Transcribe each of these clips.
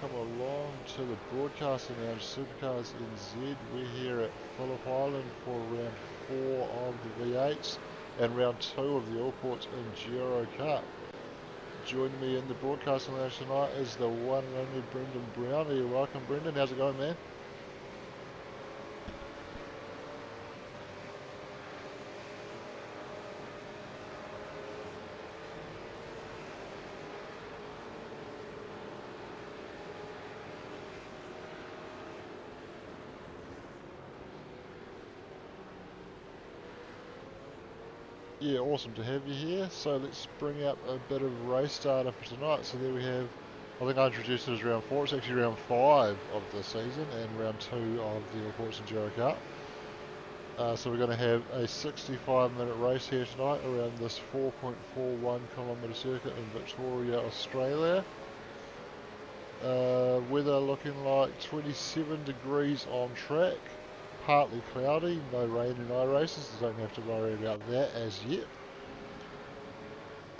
welcome along to the broadcasting lounge SuperCars NZ. We're here at Phillip Island for round 4 of the V8s and round 2 of the Allports Enduro Cup. Joining me in the broadcasting lounge tonight is the one and only Brendan Brown. You're welcome, Brendan. How's it going, man? Yeah, awesome to have you here. So let's bring up a bit of race data for tonight. So there we have, I think I introduced it as round 4, it's actually round 5 of the season and round 2 of the Allports Enduro Cup. So we're going to have a 65-minute race here tonight around this 4.41 kilometre circuit in Victoria, Australia. Weather looking like 27 degrees on track. Partly cloudy, no rain in iRaces, so don't have to worry about that as yet.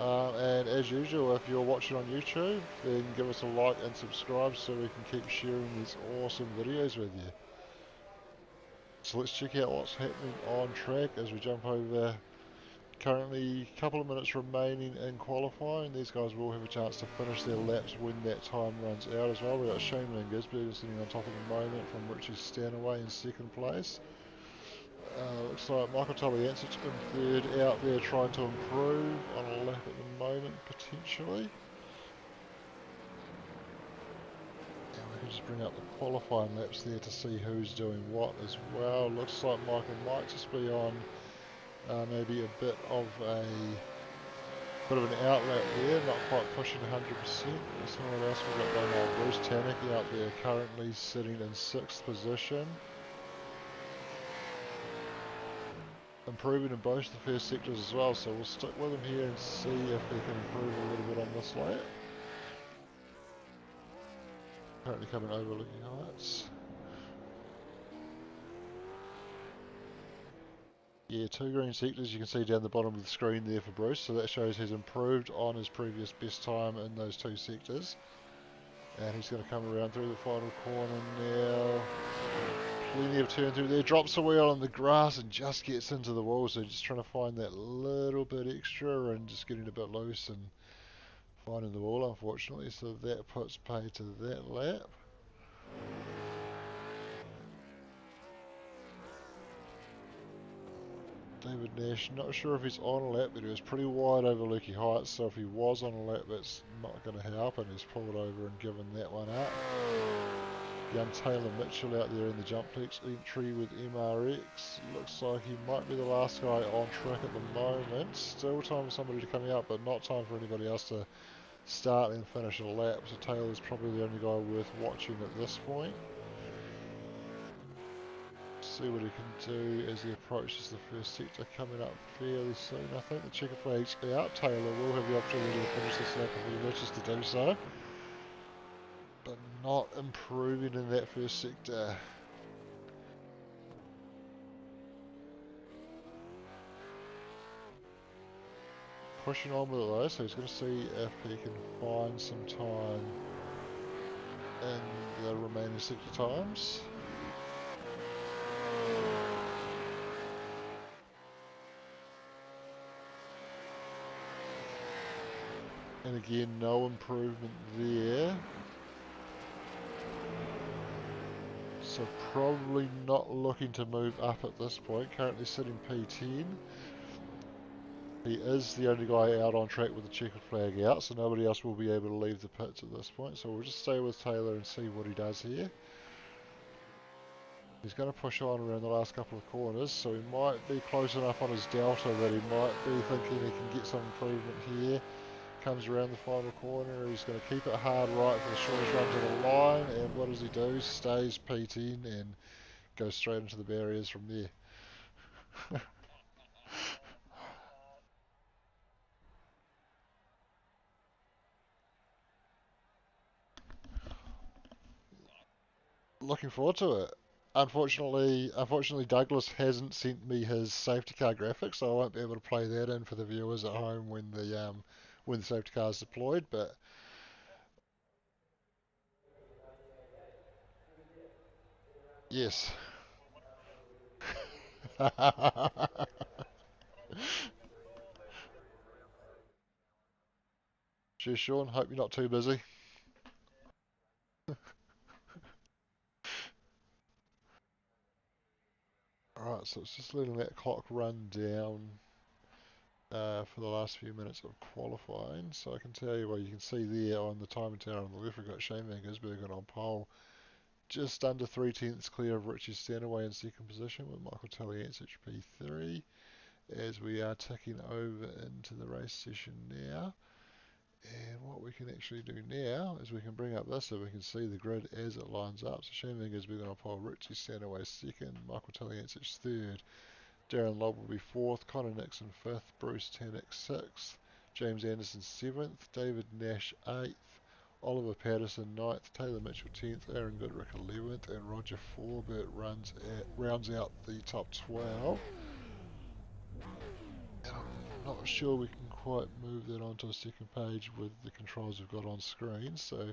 And as usual, if you're watching on YouTube, then give us a like and subscribe so we can keep sharing these awesome videos with you. So let's check out what's happening on track as we jump over. Currently, a couple of minutes remaining in qualifying. These guys will have a chance to finish their laps when that time runs out as well. We've got Shane and Gisbergen sitting on top at the moment, from Richie Stanaway in second place. Looks like Michael Toliancic in third, out there trying to improve on a lap at the moment, potentially. And we can just bring up the qualifying laps there to see who's doing what as well. Looks like Michael might just be on maybe a bit of an outlap there, not quite pushing 100%. Someone else we've got going on, Bruce Tannick out there currently sitting in 6th position. Improving in both the first sectors as well, so we'll stick with him here and see if he can improve a little bit on this lap. Currently coming over Looking Heights. Yeah, 2 green sectors you can see down the bottom of the screen there for Bruce, so that shows he's improved on his previous best time in those 2 sectors. And he's going to come around through the final corner now. Plenty of turn through there, drops the wheel on the grass and just gets into the wall, so just trying to find that little bit extra and just getting a bit loose and finding the wall, unfortunately, so that puts pay to that lap. David Nash, not sure if he's on a lap, but he was pretty wide over Leaky Heights, so if he was on a lap, that's not going to help, and he's pulled over and given that one up. Young Taylor Mitchell out there in the Jumpplex entry with MRX. Looks like he might be the last guy on track at the moment. Still time for somebody to come out, but not time for anybody else to start and finish a lap. So Taylor's probably the only guy worth watching at this point. See what he can do as he approaches the first sector coming up fairly soon. I think the checker flag's out. Taylor will have the opportunity to finish this lap if he wishes to do so, but not improving in that first sector. Pushing on with it though, so he's going to see if he can find some time in the remaining sector times. And again, no improvement there. So probably not looking to move up at this point. Currently sitting P10. He is the only guy out on track with the checkered flag out, so nobody else will be able to leave the pits at this point. So we'll just stay with Taylor and see what he does here. He's going to push on around the last couple of corners, so he might be close enough on his delta that he might be thinking he can get some improvement here. Comes around the final corner, he's going to keep it hard right for the shortest run to the line, and what does he do? Stays P10 and goes straight into the barriers from there. Looking forward to it. Unfortunately, Douglas hasn't sent me his safety car graphics, so I won't be able to play that in for the viewers at home when the safety car is deployed. But Yes. Cheers, Sean. Hope you're not too busy. Alright, so it's just letting that clock run down for the last few minutes of qualifying. So I can tell you, well, you can see there on the timing tower on the left, we've got Shane Van Gisbergen on pole, just under 3/10 clear of Richie Stanaway in second position with Michael Taliancic P3, as we are ticking over into the race session now. And what we can actually do now is we can bring up this so we can see the grid as it lines up. So Shane Van Gisbergen on pole, Richie Stanaway second, Michael Taliancic third, Darren Lobb will be fourth, Connor Nixon fifth, Bruce Tannock sixth, James Anderson seventh, David Nash eighth, Oliver Patterson ninth, Taylor Mitchell 10th, Aaron Goodrick 11th, and Roger Forbert rounds out the top 12. And I'm not sure we can quite move that onto a second page with the controls we've got on screen, so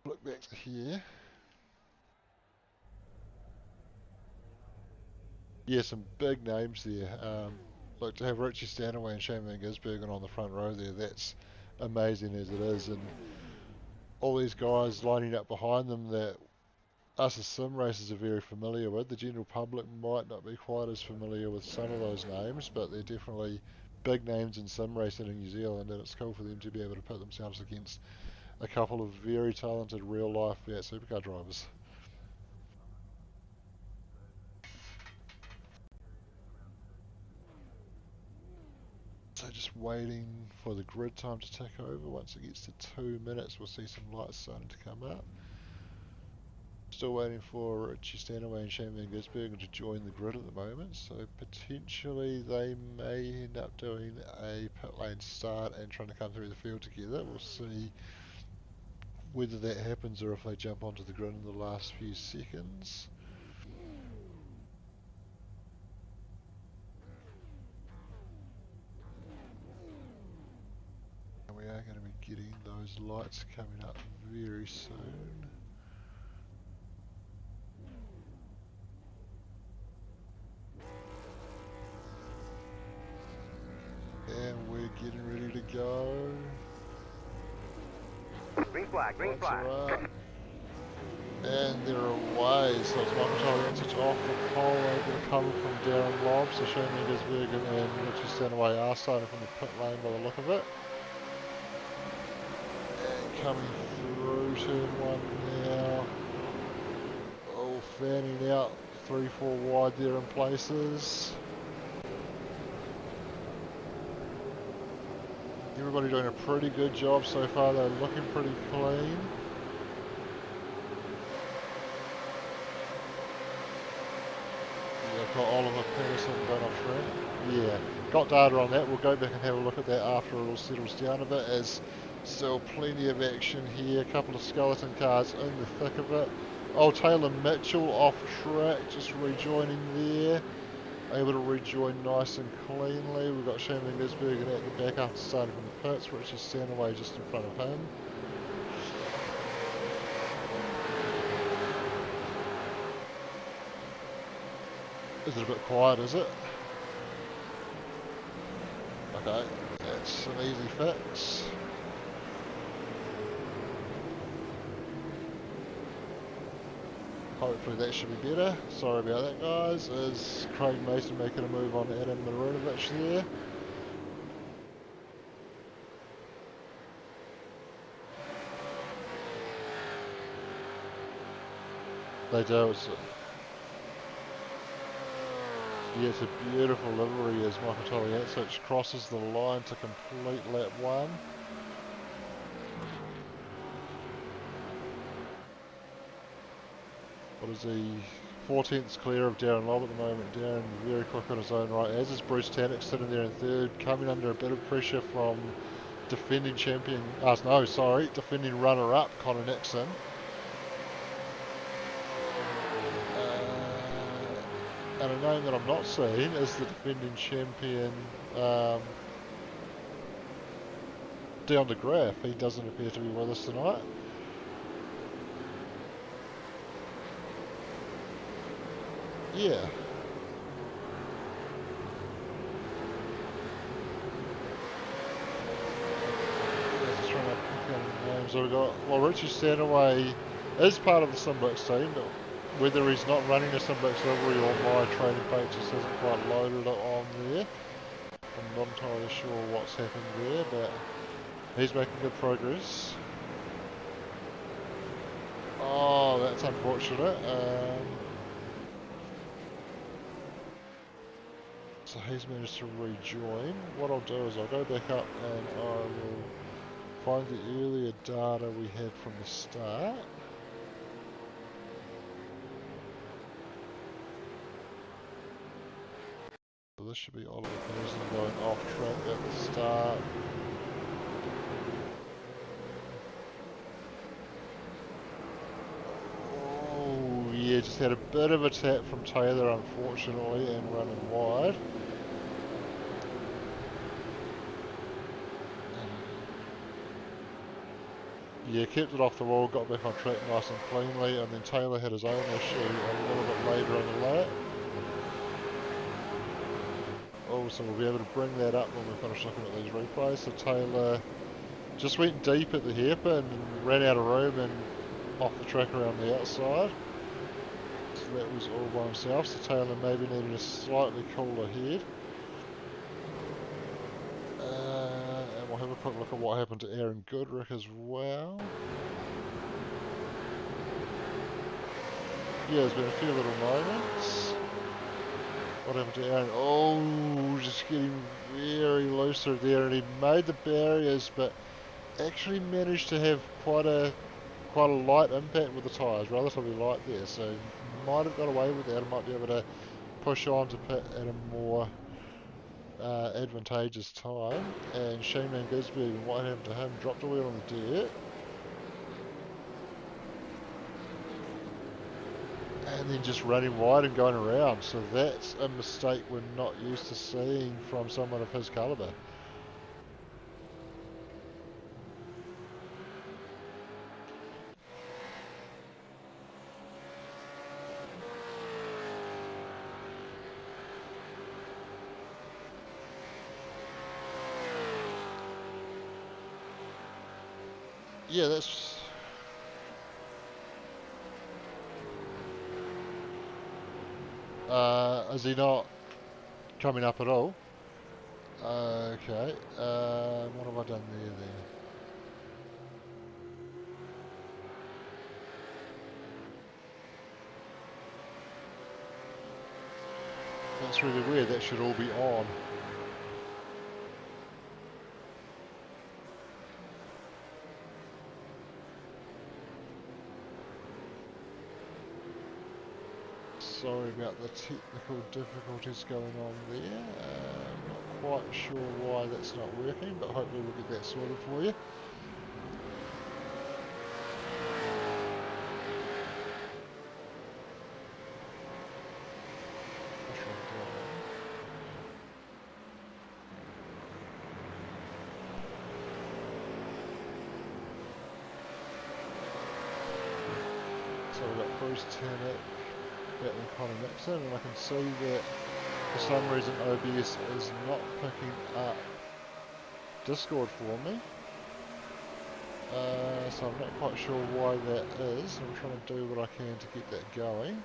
look back to here. Yeah, some big names there. Look, to have Richie Stanaway and Shane Van Gisbergen on the front row there, that's amazing as it is, and all these guys lining up behind them that us as sim racers are very familiar with. The general public might not be quite as familiar with some of those names, but they're definitely big names in sim racing in New Zealand, and it's cool for them to be able to put themselves against a couple of very talented real life V8 supercar drivers. So just waiting for the grid time to tick over. Once it gets to 2 minutes, we'll see some lights starting to come up. Still waiting for Richie Stanaway and Shane Van Gisbergen to join the grid at the moment, so potentially they may end up doing a pit lane start and trying to come through the field together. We'll see whether that happens or if they jump onto the grid in the last few seconds. And we are going to be getting those lights coming up very soon. And we're getting ready to go. Green flag, green flag. And they're away, so it's Michael Taliancic off the pole, able to cover from Darren Lobb, so Shane Van Gisbergen and Richie Stanaway are starting from the pit lane by the look of it. And coming through turn one now. Oh, fanning out 3-4 wide there in places. Everybody doing a pretty good job so far, they're looking pretty clean. They've got Oliver Patterson going off track. Yeah, got data on that. We'll go back and have a look at that after it all settles down a bit, as still plenty of action here. A couple of skeleton cars in the thick of it. Oh, Taylor Mitchell off track, just rejoining there. Able to rejoin nice and cleanly. We've got Shane Van Gisbergen at the back after starting from the pits, Richie Stanaway just in front of him. Is it a bit quiet, is it? Okay, that's an easy fix. Hopefully that should be better. Sorry about that, guys. Is Craig Mason making a move on Adam Marinovich there? They do. Yeah, it's a beautiful livery as Michael Taliancic crosses the line to complete lap one. What is he? 14th clear of Darren Lobb at the moment. Darren very quick on his own right, as is Bruce Tannock sitting there in third, coming under a bit of pressure from defending runner-up Connor Nixon. And a name that I'm not seeing is the defending champion, Dion de Graaf. He doesn't appear to be with us tonight. Yeah. Just trying to pick out names. So we've got, well, Richie Stanaway is part of the Simbix team, but whether he's not running a Simbix livery or my trading page just hasn't quite loaded it on there. I'm not entirely sure what's happened there, but he's making good progress. Oh, that's unfortunate. So he's managed to rejoin. What I'll do is I'll go back up and I will find the earlier data we had from the start. So this should be Oliver Peterson going off track at the start. Oh yeah, just had a bit of a tap from Taylor unfortunately and running wide. Yeah, kept it off the wall, got back on track nice and cleanly, and then Taylor had his own issue a little bit later on the lap. Oh, so we'll be able to bring that up when we finish looking at these replays. So Taylor just went deep at the hairpin and ran out of room and off the track around the outside. So that was all by himself, so Taylor maybe needed a slightly cooler head. And we'll have a quick look at what happened to Aaron Goodrick as well. Yeah, there's been a few little moments. What happened to Aaron? Oh, just getting very loose through there, and he made the barriers, but actually managed to have quite a light impact with the tyres, relatively light there, so might have got away with that and might be able to push on to pit at a more advantageous time. And Shaman Gisby, what happened to him? Dropped a wheel on the dirt. And then just running wide and going around, so that's a mistake we're not used to seeing from someone of his calibre. Yeah, that's... is he not coming up at all? Okay, what have I done there then? That's really weird, that should all be on. Sorry about the technical difficulties going on there. Not quite sure why that's not working, but hopefully we'll get that sorted for you. So we've got Bruce Tannock battling Connor Nixon, and I can see that for some reason OBS is not picking up Discord for me. So I'm not quite sure why that is. I'm trying to do what I can to get that going.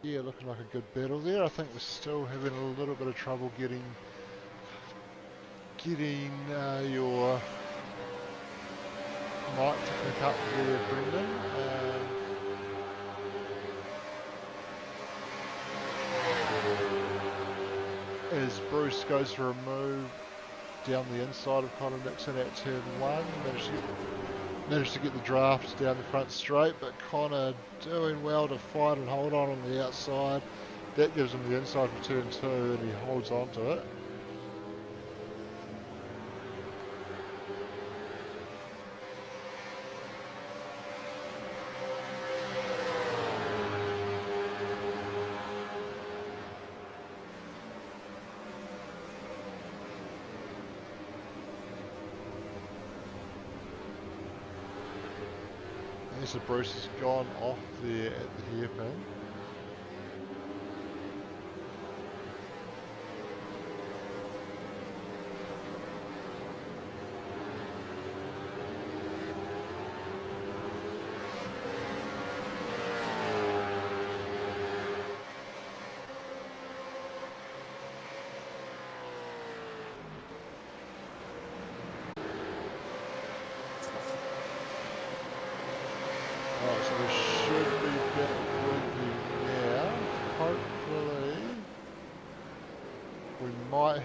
Yeah, looking like a good battle there. I think we're still having a little bit of trouble getting your mic to pick up there, Brendan. As Bruce goes for a move down the inside of Connor Nixon at turn 1, managed to get the draft down the front straight, but Connor doing well to fight and hold on the outside. That gives him the inside for turn 2 and he holds on to it. So Bruce has gone off there at the hairpin.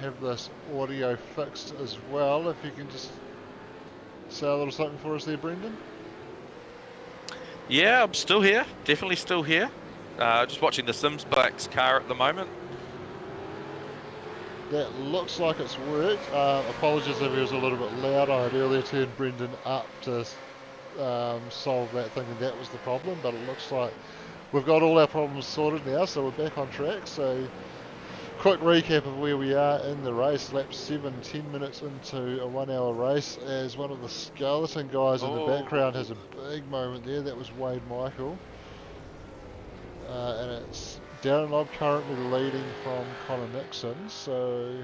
Have this audio fixed as well. If you can just say a little something for us there, Brendan. Yeah, I'm still here. Definitely still here. Just watching the Sims Bucks car at the moment. That looks like it's worked. Apologies if it was a little bit loud. I had earlier turned Brendan up to solve that thing, and that was the problem. But it looks like we've got all our problems sorted now, so we're back on track. So quick recap of where we are in the race. Lap 7, 10 minutes into a 1 hour race, as one of the skeleton guys in the background has a big moment there. That was Wade Michael. And it's Darren Lobb currently leading from Connor Nixon, so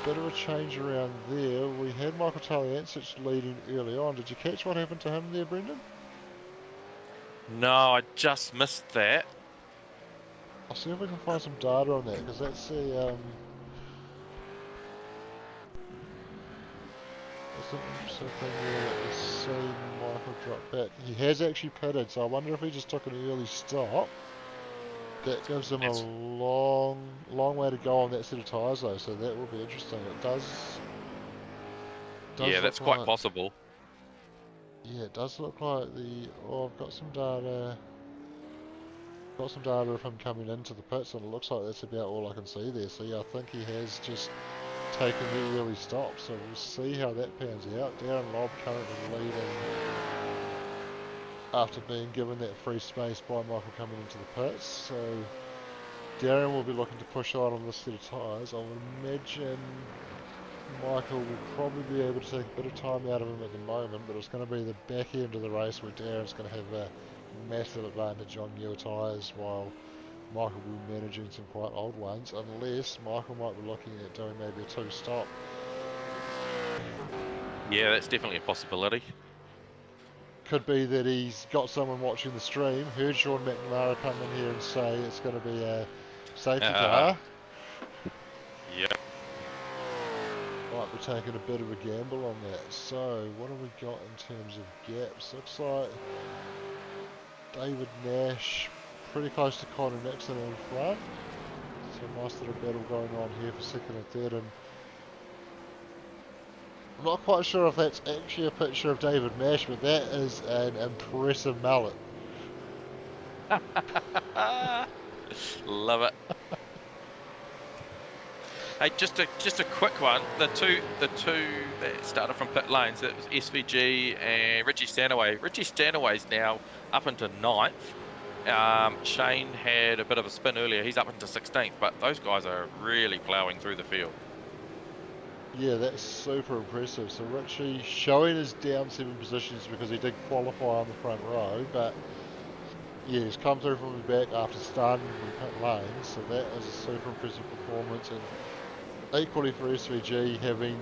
bit of a change around there. We had Michael Taliancic leading early on. Did you catch what happened to him there, Brendan? No, I just missed that. I'll see if we can find some data on that, because that's an interesting thing there that we've seen Michael drop back. He has actually pitted, so I wonder if he just took an early stop. That gives him a long way to go on that set of tyres though, so that will be interesting. It does yeah, that's quite possible. Yeah, it does look like I've got some data. Got some data of him coming into the pits, and it looks like that's about all I can see there. So yeah, I think he has just taken the early stop, so we'll see how that pans out. Darren Lobb currently leading after being given that free space by Michael coming into the pits. So Darren will be looking to push on this set of tyres. I would imagine Michael will probably be able to take a bit of time out of him at the moment, but it's going to be the back end of the race where Darren's going to have a massive advantage on newer tyres, while Michael will be managing some quite old ones, unless Michael might be looking at doing maybe a 2-stop. Yeah, that's definitely a possibility. Could be that he's got someone watching the stream, heard Sean McNamara come in here and say it's going to be a safety car. Yep. Might be taking a bit of a gamble on that. So, what have we got in terms of gaps? Looks like David Nash pretty close to Connor Nixon in front. So a nice little battle going on here for second and third, and I'm not quite sure if that's actually a picture of David Nash, but that is an impressive mallet. Love it. Hey, just a quick one. The two that started from pit lanes, it was SVG and Richie Stanaway. Richie Stanaway's now up into 9th. Shane had a bit of a spin earlier. He's up into 16th, but those guys are really ploughing through the field. Yeah, that's super impressive. So Richie showing his down 7 positions because he did qualify on the front row, but yeah, he's come through from the back after starting from pit lanes, so that is a super impressive performance. And equally for SVG, having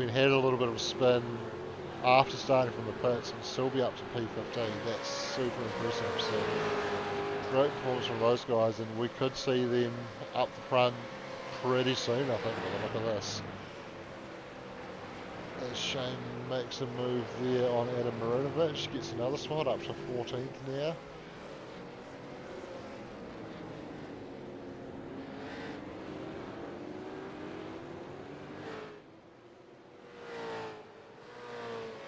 had a little bit of a spin after starting from the pits and still be up to P15. That's super impressive. So great performance from those guys, and we could see them up the front pretty soon, I think, by the look of this. As Shane makes a move there on Adam Marinovich, gets another spot up to 14th now.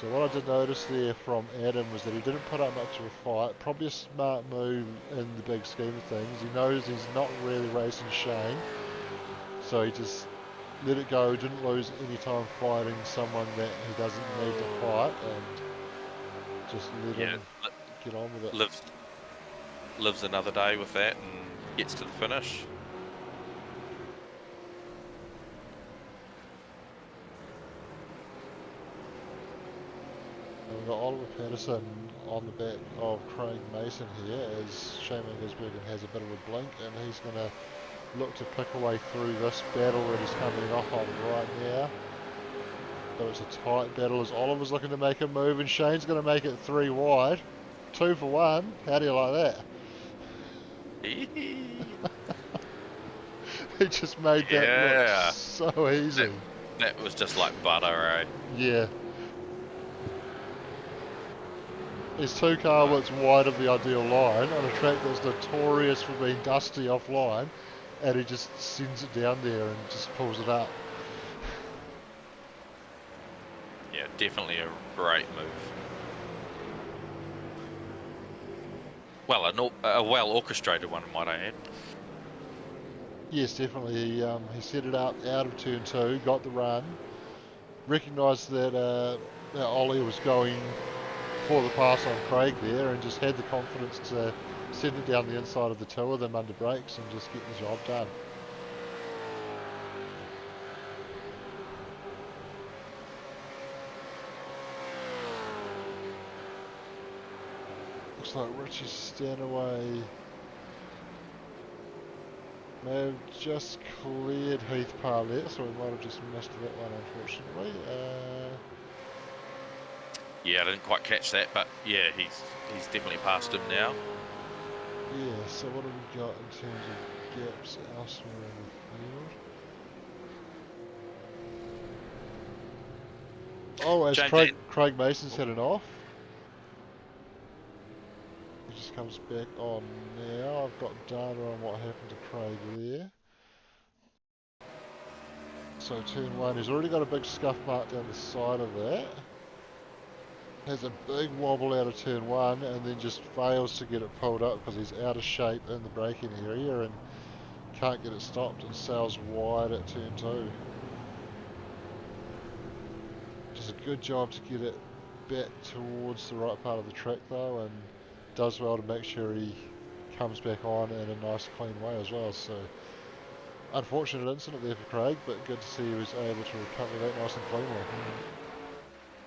So what I did notice there from Adam was that he didn't put up much of a fight. Probably a smart move in the big scheme of things. He knows he's not really racing Shane, so he just let it go, didn't lose any time fighting someone that he doesn't need to fight, and just let him get on with it. Lives another day with that and gets to the finish. And we've got Oliver Patterson on the back of Craig Mason here as Shane Mangersbergen has a bit of a blink, and he's going to look to pick away through this battle that he's coming off on right now. But it's a tight battle as Oliver's looking to make a move and Shane's going to make it 3 wide. 2 for 1. How do you like that? He just made that look so easy. That was just like butter, eh? Yeah. His 2 car widths wide of the ideal line on a track that's notorious for being dusty offline, and he just sends it down there and just pulls it up. Yeah, definitely a great move. Well, a well orchestrated one, might I add. Yes, definitely. He set it up out of turn 2, got the run, recognised that Ollie was going for the pass on Craig there, and just had the confidence to send it down the inside of the 2 of them under brakes and just get the job done. Looks like Richie Stanaway may have just cleared Heath Parlett, so we might have just missed that one, unfortunately. Yeah, I didn't quite catch that, but yeah, he's definitely past him now. Yeah, so what have we got in terms of gaps elsewhere in the field? Oh, as Craig Mason's heading off. He just comes back on now. I've got data on what happened to Craig there. So turn 1, he's already got a big scuff mark down the side of that. Has a big wobble out of turn 1 and then just fails to get it pulled up because he's out of shape in the braking area and can't get it stopped and sails wide at turn 2. Does a good job to get it back towards the right part of the track though, and does well to make sure he comes back on in a nice clean way as well. So unfortunate incident there for Craig, but good to see he was able to recover that nice and cleanly.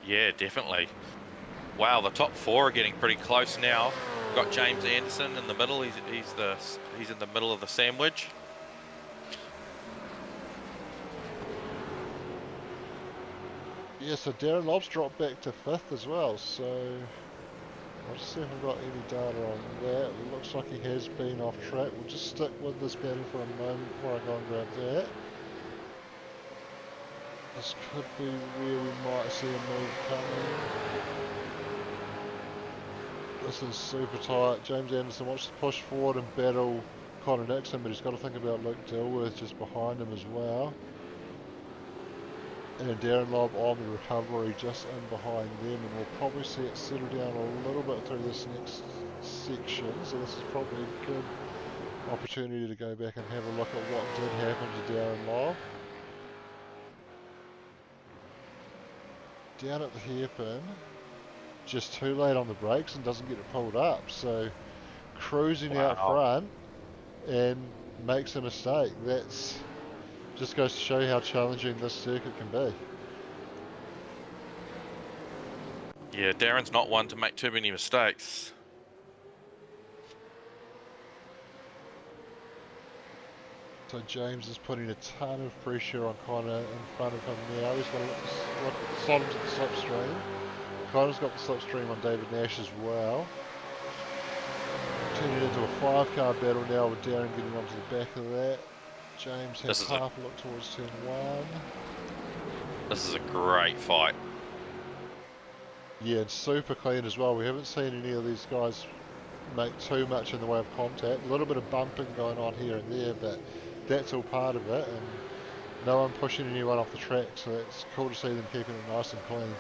Yeah, definitely. Wow, the top 4 are getting pretty close now. We've got James Anderson in the middle. He's in the middle of the sandwich. Yeah, so Darren Lobbs dropped back to 5th as well, so I'll just see if I've got any data on that. It looks like he has been off track. We'll just stick with this battle for a moment before I go and grab that. This could be where we might see a move coming. This is super tight. James Anderson wants to push forward and battle Connor Nixon, but he's got to think about Luke Dilworth just behind him as well. And Darren Lobb on the recovery just in behind them, and we'll probably see it settle down a little bit through this next section, so this is probably a good opportunity to go back and have a look at what did happen to Darren Lobb. Down at the hairpin, just too late on the brakes and doesn't get it pulled up, so cruising out front and makes a mistake. That's just goes to show you how challenging this circuit can be. Yeah, Darren's not one to make too many mistakes. So James is putting a ton of pressure on Connor in front of him now. He's going to look to slot him to the slipstream. Connor's got the slipstream on David Nash as well. Turning into a 5-car battle now with Darren getting onto the back of that. James has half a look towards turn 1. This is a great fight. Yeah, it's super clean as well. We haven't seen any of these guys make too much in the way of contact. A little bit of bumping going on here and there, but that's all part of it, and no one pushing anyone off the track, so it's cool to see them keeping it nice and clean.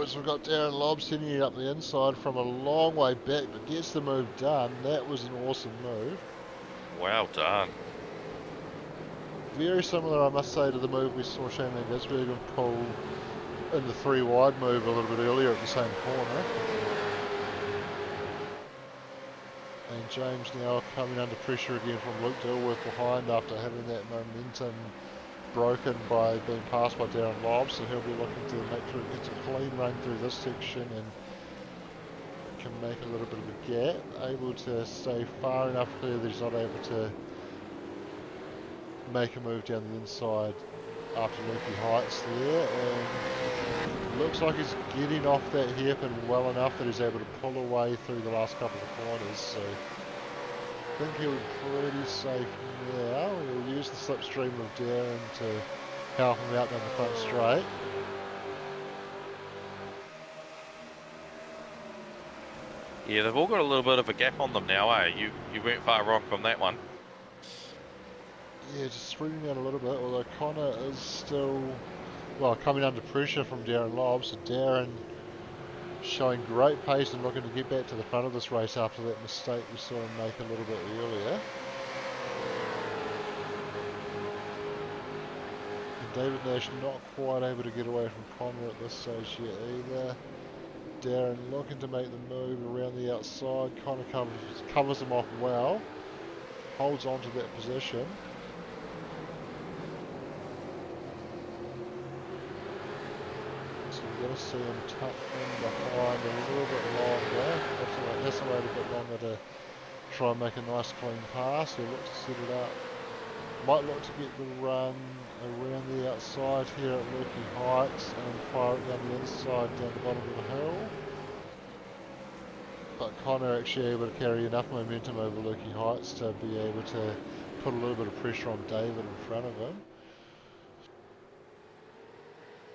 So we've got Darren Lobb sending it up the inside from a long way back, but gets the move done. That was an awesome move. Well done. Very similar, I must say, to the move we saw Shane Van Gisbergen pull in the 3 wide move a little bit earlier at the same corner. And James now coming under pressure again from Luke Dilworth behind after having that momentum broken by being passed by Darren Lobb, so he'll be looking to make sure he gets a clean run through this section and can make a little bit of a gap, able to stay far enough clear that he's not able to make a move down the inside after Leafy Heights there, and looks like he's getting off that hairpin well enough that he's able to pull away through the last couple of corners, so I think he'll be pretty safe now. He'll use the slipstream of Darren to help him out down the front straight. Yeah, they've all got a little bit of a gap on them now, eh? You weren't far wrong from that one. Yeah, just spreading out a little bit, although Connor is still, well, coming under pressure from Darren Lobb, so Darren showing great pace and looking to get back to the front of this race after that mistake we saw him make a little bit earlier. And David Nash not quite able to get away from Connor at this stage yet either. Darren looking to make the move around the outside. Connor covers him off well, holds on to that position. We're going to see him tuck in behind a little bit longer. That's a wait a bit longer to try and make a nice clean pass. He'll look to set it up. Might look to get the run around the outside here at Leafy Heights and fire it down the inside down the bottom of the hill. But Connor actually able to carry enough momentum over Leafy Heights to be able to put a little bit of pressure on David in front of him.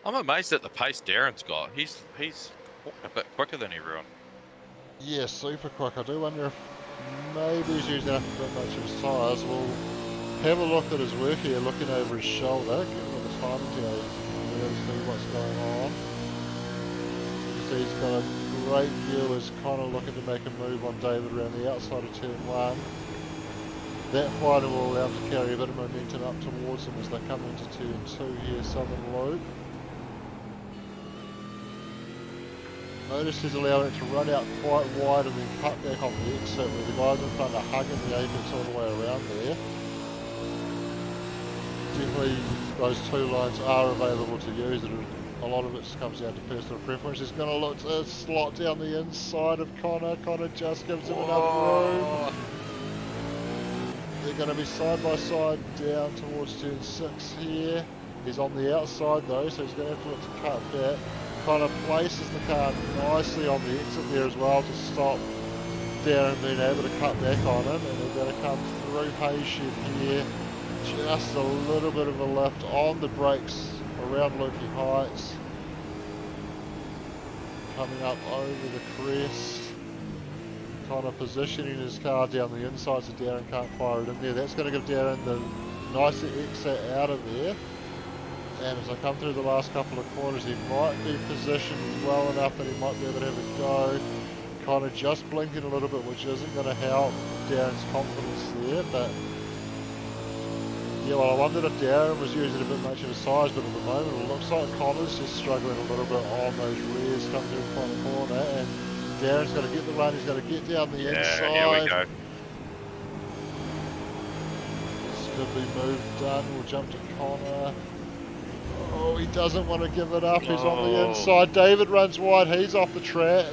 I'm amazed at the pace Darren's got. He's a bit quicker than everyone. Yeah, super quick. I do wonder if maybe he's using up a bit much of his tyres. We'll have a look at his work here, looking over his shoulder, get a look at the timing here, really see what's going on. You see he's got a great view as Connor looking to make a move on David around the outside of turn 1. That fighter will allow him to carry a bit of momentum up towards him as they come into turn 2 here, Southern Loop. Notice he's allowing it to run out quite wide and then cut back on the exit where the guys in front are hugging the apex all the way around there. Definitely those 2 lines are available to use. A lot of it just comes down to personal preference. He's going to look to slot down the inside of Connor. Connor just gives him enough room. They're going to be side by side down towards turn 6 here. He's on the outside though, so he's going to have to look to cut back. Connor places the car nicely on the exit there as well to stop Darren being able to cut back on him, and they're going to come through Hayshed here. Just a little bit of a lift on the brakes around Leafy Heights. Coming up over the crest. Connor positioning his car down the inside so Darren can't fire it in there. That's going to give Darren the nicer exit out of there. And as I come through the last couple of corners, he might be positioned well enough that he might be able to have a go. Kind of just blinking a little bit, which isn't going to help Darren's confidence there. But yeah, well, I wondered if Darren was using a bit much of his size, but at the moment it looks like Connor's just struggling a little bit on those rears coming through the final corner. And Darren's going to get the run, he's going to get down the inside. Here we go. This could be move done. We'll jump to Connor. Oh, he doesn't want to give it up. He's on the inside. David runs wide. He's off the track.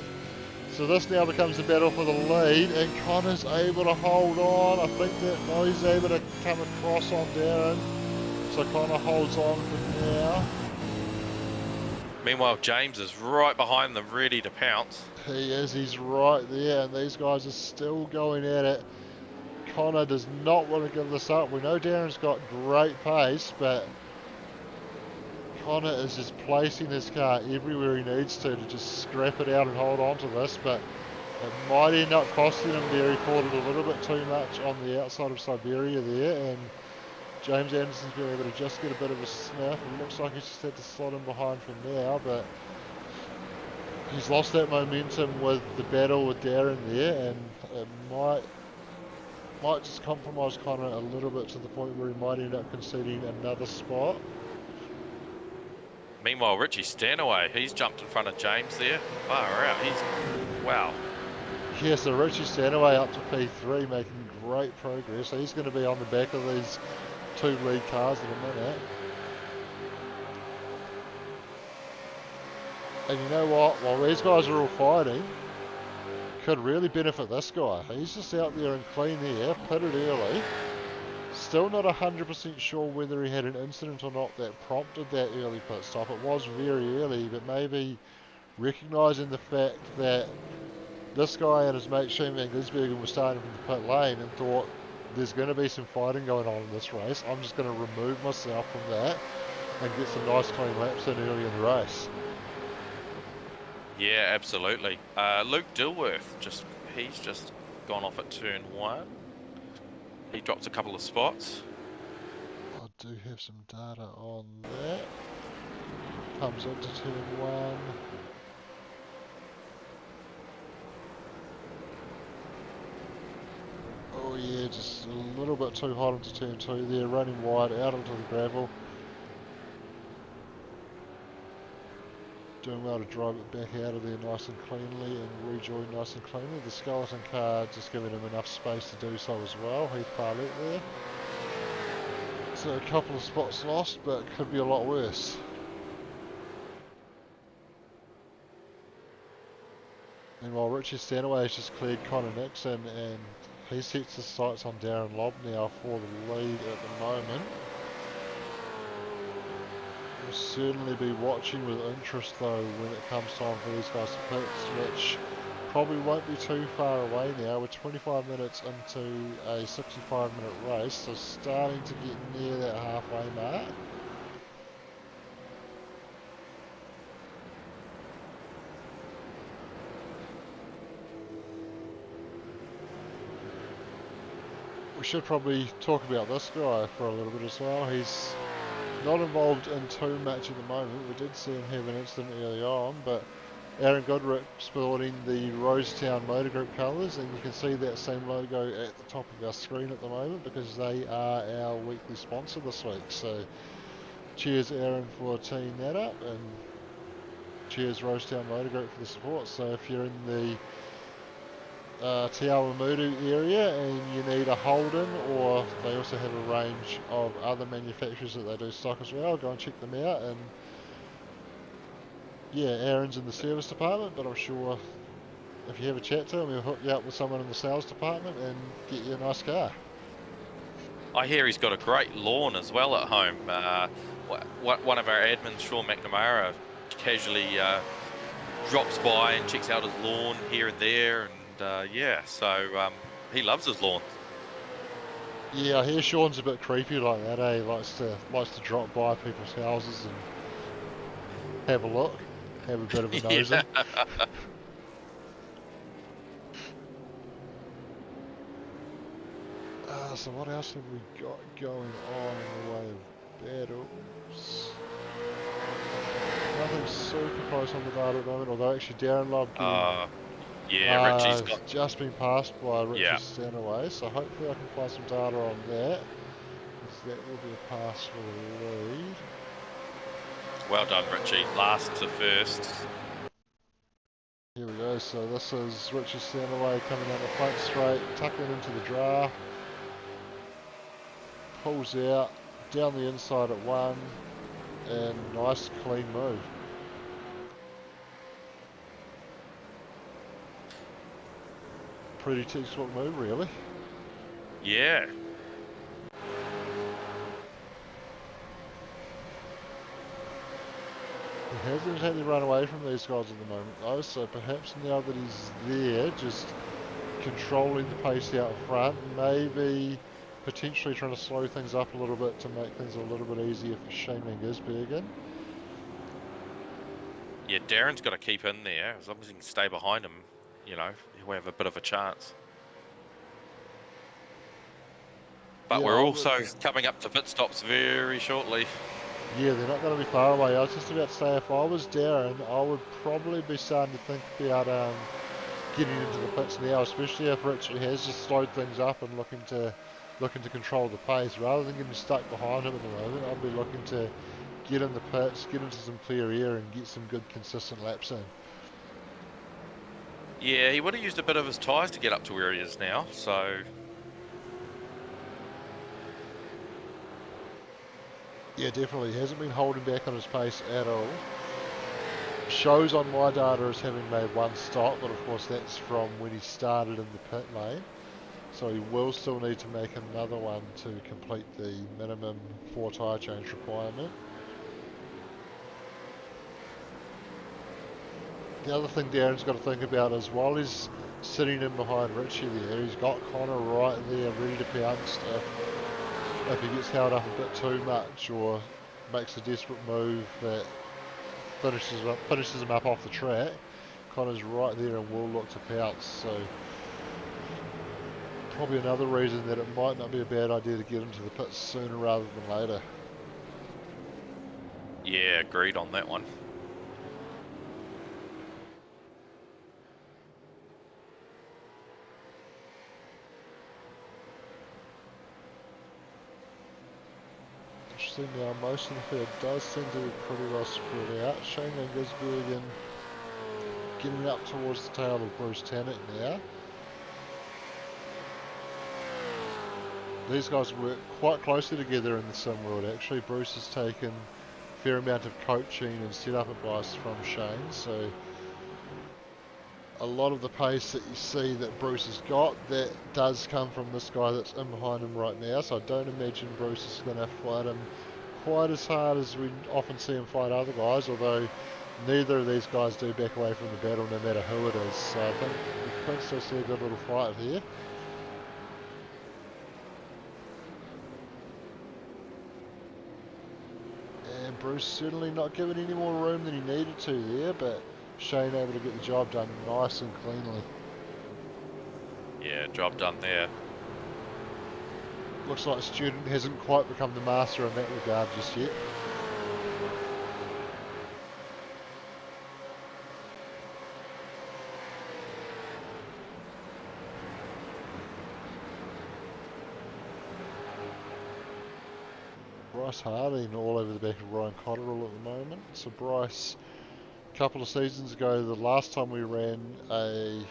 So this now becomes a battle for the lead, and Connor's able to hold on. I think that no, he's able to come across on Darren. So Connor holds on for now. Meanwhile, James is right behind them, ready to pounce. He is, he's right there, and these guys are still going at it. Connor does not want to give this up. We know Darren's got great pace, but Connor is just placing his car everywhere he needs to just scrap it out and hold on to this, but it might end up costing him there. He caught it a little bit too much on the outside of Siberia there, and James Anderson's been able to just get a bit of a sniff. It looks like he's just had to slot in behind for now, but he's lost that momentum with the battle with Darren there, and it might just compromise Connor a little bit to the point where he might end up conceding another spot. Meanwhile, Richie Stanaway, he's jumped in front of James there. Far out, wow. Yeah, so Richie Stanaway up to P3, making great progress. So he's going to be on the back of these two lead cars in a minute. And you know what? While these guys are all fighting, could really benefit this guy. He's just out there in clean air, pitted early. Still not 100% sure whether he had an incident or not that prompted that early pit stop. It was very early, but maybe recognising the fact that this guy and his mate Shane Van Gisbergen were starting from the pit lane and thought there's going to be some fighting going on in this race. I'm just going to remove myself from that and get some nice clean laps in early in the race. Yeah, absolutely. Luke Dilworth, he's just gone off at turn 1. He drops a couple of spots. I do have some data on that. Comes into turn 1. Oh yeah, just a little bit too hot into turn 2 there, running wide out onto the gravel. Doing well to drive it back out of there nice and cleanly and rejoin nice and cleanly. The skeleton car just giving him enough space to do so as well. Heath Parlett there. So a couple of spots lost, but could be a lot worse. Meanwhile, Richie Stanaway has just cleared Connor Nixon, and he sets his sights on Darren Lobb now for the lead at the moment. We'll certainly be watching with interest though when it comes time for these guys to pit, which probably won't be too far away now. We're 25 minutes into a 65-minute race, so starting to get near that halfway mark. We should probably talk about this guy for a little bit as well. He's not involved in too much at the moment. We did see him have an incident early on, but Aaron Goodrich sporting the Rosetown Motor Group colours, and you can see that same logo at the top of our screen at the moment because they are our weekly sponsor this week. So cheers Aaron for teeing that up, and cheers Rosetown Motor Group for the support. So if you're in the Te Awamutu area and you need a Holden, or they also have a range of other manufacturers that they do stock as well, go and check them out. And yeah, Aaron's in the service department, but I'm sure if you have a chat to him, he'll hook you up with someone in the sales department and get you a nice car. I hear he's got a great lawn as well at home. One of our admins, Sean McNamara, casually drops by and checks out his lawn here and there, and yeah, so he loves his lawn. Yeah, I hear Sean's a bit creepy like that, eh? Likes to drop by people's houses and have a look, have a bit of a nose in. So what else have we got going on in the way of battles? Nothing super close on the data at the moment, although actually Darren Lobb yeah, Richie's got just been passed by Richie Stanaway, so hopefully I can find some data on that. That will be a pass for the lead. Well done, Richie. Last to first. Here we go. So this is Richie Stanaway coming down the front straight, tucking into the draft. Pulls out, down the inside at 1, and nice clean move. pretty textbook move, really. Yeah. He hasn't exactly run away from these guys at the moment though, so perhaps now that he's there, just controlling the pace out front, maybe potentially trying to slow things up a little bit to make things a little bit easier for Shane Van Gisbergen. Yeah, Darren's got to keep in there. As long as he can stay behind him, you know, he'll have a bit of a chance. But Yeah, we're also coming up to pit stops very shortly. Yeah, they're not going to be far away. I was just about to say, if I was Darren, I would probably be starting to think about getting into the pits now, especially if Richie has just slowed things up and looking to control the pace. Rather than getting stuck behind him at the moment, I'd be looking to get in the pits, get into some clear air and get some good consistent laps in. Yeah, he would have used a bit of his tyres to get up to where he is now, so... Yeah, definitely. He hasn't been holding back on his pace at all. Shows on my data as having made one stop, but of course that's from when he started in the pit lane. So he will still need to make another one to complete the minimum 4 tyre change requirement. The other thing Darren's got to think about is while he's sitting in behind Richie there, he's got Connor right there ready to pounce if he gets held up a bit too much or makes a desperate move that finishes him up off the track. Connor's right there and will look to pounce, so probably another reason that it might not be a bad idea to get into the pits sooner rather than later. Yeah, agreed on that one. Interesting now, most of the field does seem to be pretty well spread out. Shane Van Gisbergen getting up towards the tail of Bruce Tannock now. These guys work quite closely together in the sim world actually. Bruce has taken a fair amount of coaching and setup advice from Shane, so a lot of the pace that you see that Bruce has got, that does come from this guy that's in behind him right now, so I don't imagine Bruce is going to fight him quite as hard as we often see him fight other guys, although neither of these guys do back away from the battle no matter who it is, so I think we could still see a good little fight here. And Bruce certainly not given any more room than he needed to there, but Shane able to get the job done nice and cleanly. Yeah, job done there. Looks like Student hasn't quite become the master in that regard just yet. Bryce Harding all over the back of Ryan Cotterill at the moment. So Bryce, a couple of seasons ago, the last time we ran a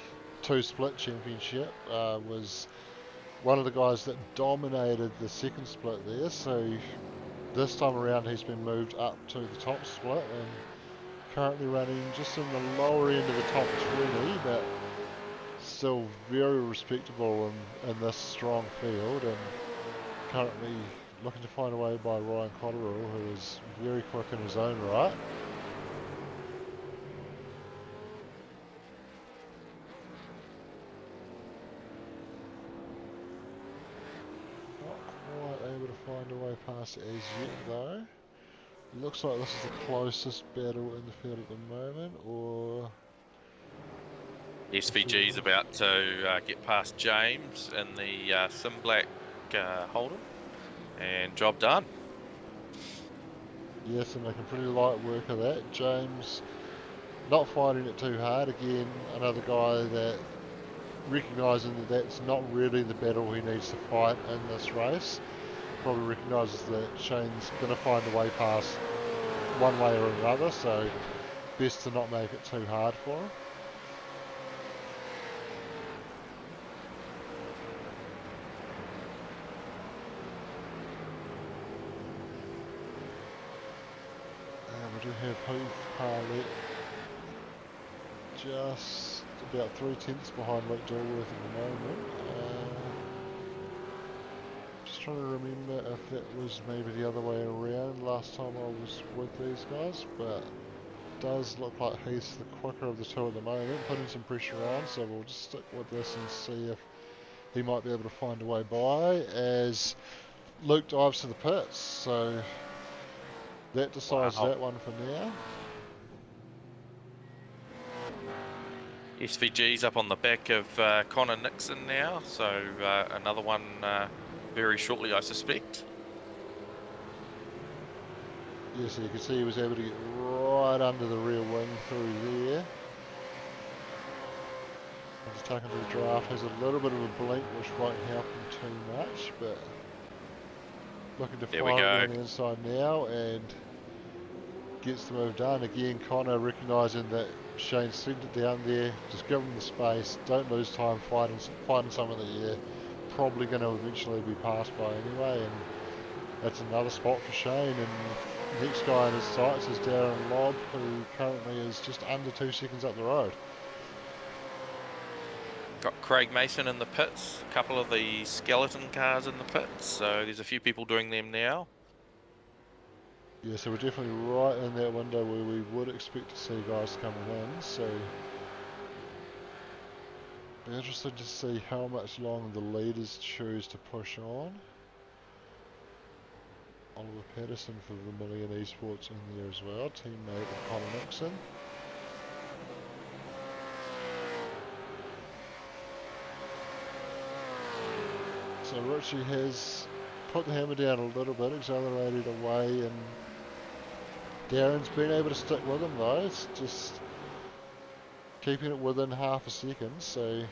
2-split championship, was one of the guys that dominated the second split there. So this time around he's been moved up to the top split and currently running just in the lower end of the top 20, but still very respectable in this strong field, and currently looking to find a way by Ryan Cotterill, who is very quick in his own right. Not quite able to find a way past it as yet though. Looks like this is the closest battle in the field at the moment, or... SVG's about to get past James in the Sim Black Holden, and job done. Yes, and making pretty light work of that. James not finding it too hard. Again, another guy that recognising that that's not really the battle he needs to fight in this race. Probably recognises that Shane's going to find a way past one way or another, so best to not make it too hard for him. And we do have Heath Harlett just about 3/10 behind Luke Dilworth at the moment. Just trying to remember if that was maybe the other way around last time I was with these guys, but it does look like Heath's the quicker of the two at the moment, putting some pressure on, so we'll just stick with this and see if he might be able to find a way by as Luke dives to the pits. So that decides that one for now. SVG's up on the back of Connor Nixon now, so another one very shortly, I suspect. Yeah, so you can see he was able to get right under the rear wing through there. Just taken to the draft, has a little bit of a blink which won't help him too much, but looking to fire it on the inside now and gets the move done. Again, Connor recognising that Shane sent it down there, just give him the space, don't lose time fighting someone that you're probably going to eventually be passed by anyway, and that's another spot for Shane. And next guy in his sights is Darren Lobb, who currently is just under 2 seconds up the road. Got Craig Mason in the pits, a couple of the skeleton cars in the pits, so there's a few people doing them now. Yeah, so we're definitely right in that window where we would expect to see guys coming in, so be interested to see how much longer the leaders choose to push on. Oliver Patterson for Vermilion Esports in there as well, teammate of Connor Nixon. So Richie has put the hammer down a little bit, accelerated away, and Darren's been able to stick with him though. It's just keeping it within half a second, so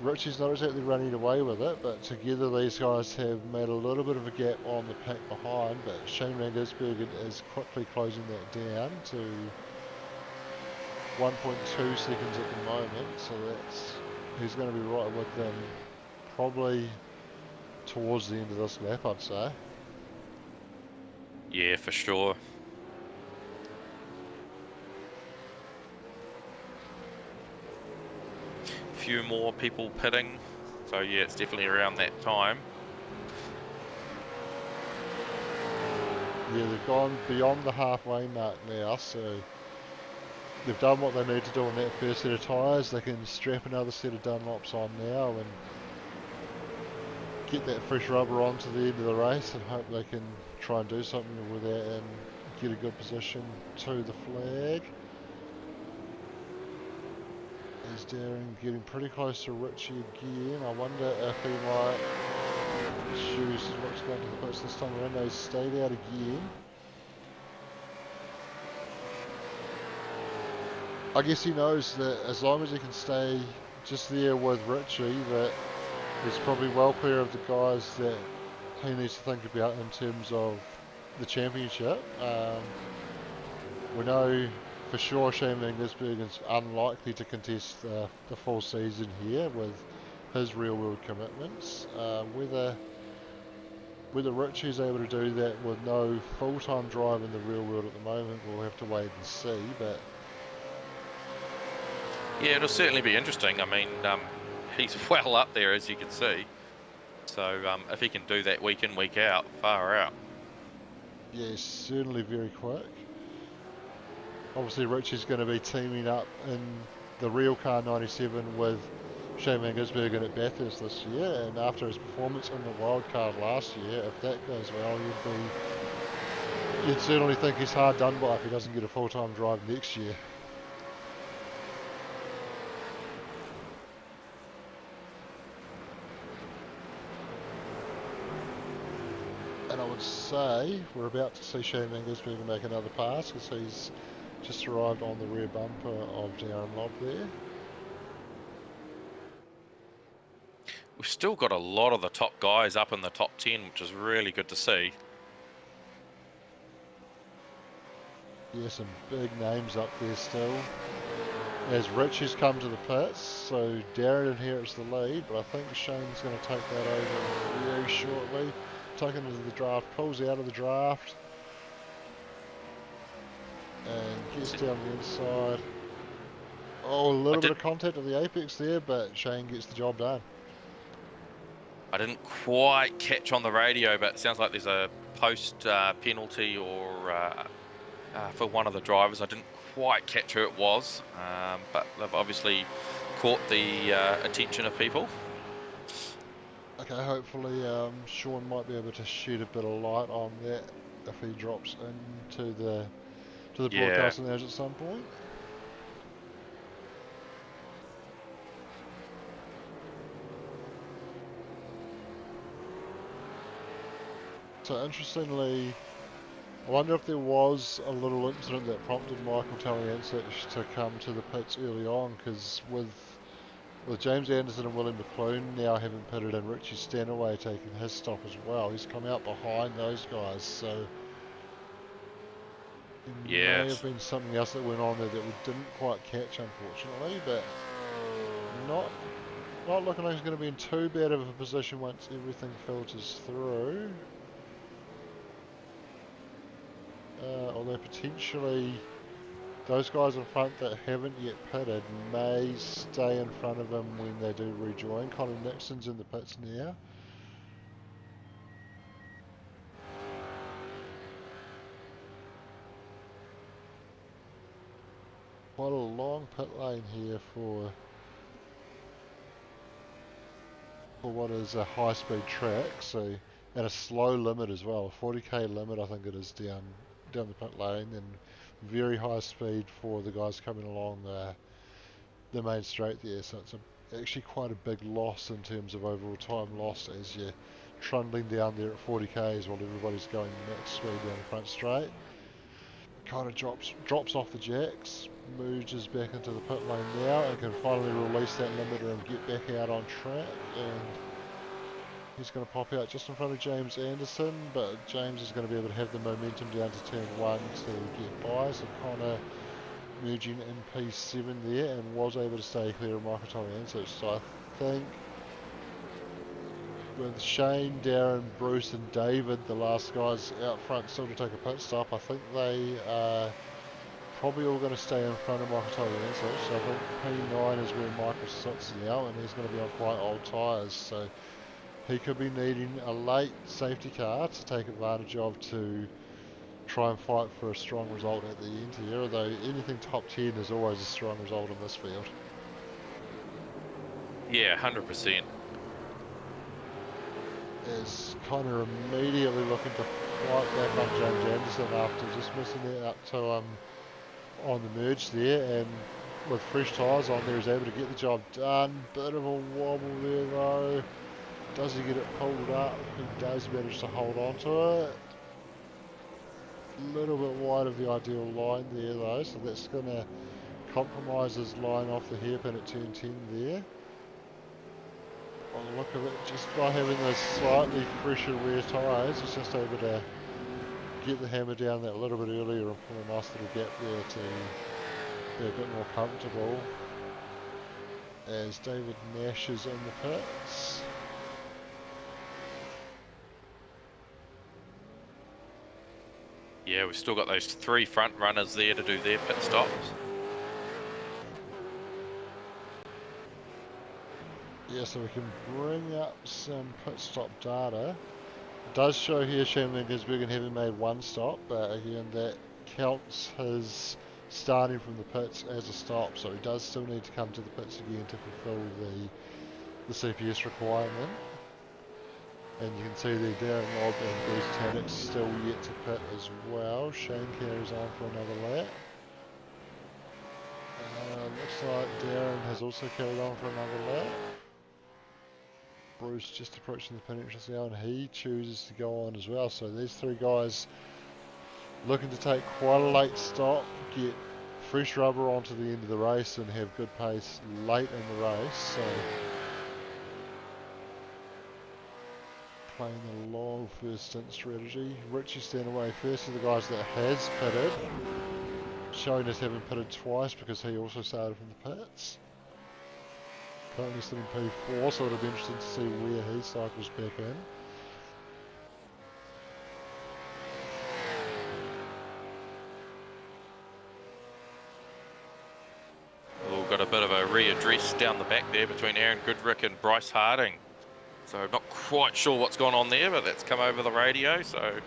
Richie's not exactly running away with it, but together these guys have made a little bit of a gap on the pack behind, but Shane Van Gisbergen is quickly closing that down to 1.2 seconds at the moment, so he's going to be right with them probably towards the end of this lap, I'd say. Yeah, for sure. Few more people pitting, so yeah, it's definitely around that time. Yeah, they've gone beyond the halfway mark now, so they've done what they need to do on that first set of tyres. They can strap another set of Dunlops on now and get that fresh rubber onto the end of the race and hope they can try and do something with that and get a good position to the flag. Is Darren getting pretty close to Richie again? I wonder if he might choose what's going to the pits this time around. He's stayed out again. I guess he knows that as long as he can stay just there with Richie, that he's probably well clear of the guys that he needs to think about in terms of the championship. We know for sure Shane Van Gisbergen's unlikely to contest the full season here with his real world commitments. Whether Richie's able to do that with no full-time drive in the real world at the moment, we'll have to wait and see. But yeah, it'll certainly be interesting. I mean, he's well up there, as you can see. So if he can do that week in, week out, far out. Yeah, he's certainly very quick. Obviously Richie's going to be teaming up in the real car 97 with Shane Van Gisbergen at Bathurst this year, and after his performance in the wildcard last year, if that goes well, you'd certainly think he's hard done by if he doesn't get a full-time drive next year. And I would say we're about to see Shane Van Gisbergen make another pass because he's just arrived on the rear bumper of Darren Lobb there. We've still got a lot of the top guys up in the top 10, which is really good to see. Yeah, some big names up there still. As Richie's come to the pits, so Darren inherits the lead, but I think Shane's going to take that over very shortly. Taken into the draft, pulls out of the draft, and gets down the inside Oh, a little bit of contact at the apex there, but Shane gets the job done. I didn't quite catch on the radio, but it sounds like there's a post penalty or for one of the drivers. I didn't quite catch who it was, but they've obviously caught the attention of people. Okay, hopefully Sean might be able to shed a bit of light on that if he drops into the Yeah. broadcasting lounge at some point. So interestingly, I wonder if there was a little incident that prompted Michael Taliancic to come to the pits early on, because with James Anderson and Willie McClune now having pitted and Richie Stanaway taking his stop as well, he's come out behind those guys, so there may have been something else that went on there that we didn't quite catch, unfortunately, but not looking like he's going to be in too bad of a position once everything filters through. Although potentially those guys in front that haven't yet pitted may stay in front of him when they do rejoin. Colin Nixon's in the pits now. Quite a long pit lane here for what is a high-speed track, so, and a slow limit as well, a 40k limit I think it is down the pit lane, and very high speed for the guys coming along the main straight there, so it's actually quite a big loss in terms of overall time lost as you're trundling down there at 40k's while everybody's going max speed down the front straight. Kind of drops off the jacks, merges back into the pit lane now and can finally release that limiter and get back out on track, and he's going to pop out just in front of James Anderson, but James is going to be able to have the momentum down to turn 1 to get by, so Connor merging in P7 there and was able to stay clear of Michael Taliancic. So I think with Shane, Darren, Bruce and David, the last guys out front still to take a pit stop, I think they are probably all going to stay in front of Michael Taliancic. So I think P9 is where Michael sits now, and he's going to be on quite old tyres, so he could be needing a late safety car to take advantage of to try and fight for a strong result at the end here, although anything top 10 is always a strong result in this field. Yeah, 100%. Is Connor immediately looking to fight back on James Anderson after just missing it out to on the merge there, and with fresh tyres on there is able to get the job done. Bit of a wobble there though. Does he get it pulled up? He does manage to hold on to it. A little bit wide of the ideal line there though, so that's going to compromise his line off the hairpin at turn 10 there. On the look of it, just by having those slightly fresher rear tyres, he's just able to get the hammer down that little bit earlier and pull a nice little gap there to be a bit more comfortable. As David Nash is in the pits. Yeah, we've still got those 3 front runners there to do their pit stops. Yeah, so we can bring up some pit stop data. It does show here Shannon Gisbergen having made 1 stop, but again that counts his starting from the pits as a stop, so he does still need to come to the pits again to fulfill the CPS requirement. And you can see there Darren Lobb and Bruce Tannock's still yet to pit as well. Shane carries on for another lap. Looks like Darren has also carried on for another lap. Bruce just approaching the pit entrance now, and he chooses to go on as well. So these 3 guys looking to take quite a late stop, get fresh rubber onto the end of the race and have good pace late in the race. So playing the long first stint strategy. Richie Stanaway first of the guys that has pitted, showing us having pitted twice because he also started from the pits. Currently still in P4, so it'll be interesting to see where he cycles back in. We've got down the back there between Aaron Goodrick and Bryce Harding. So I'm not quite sure what's gone on there, but that's come over the radio. So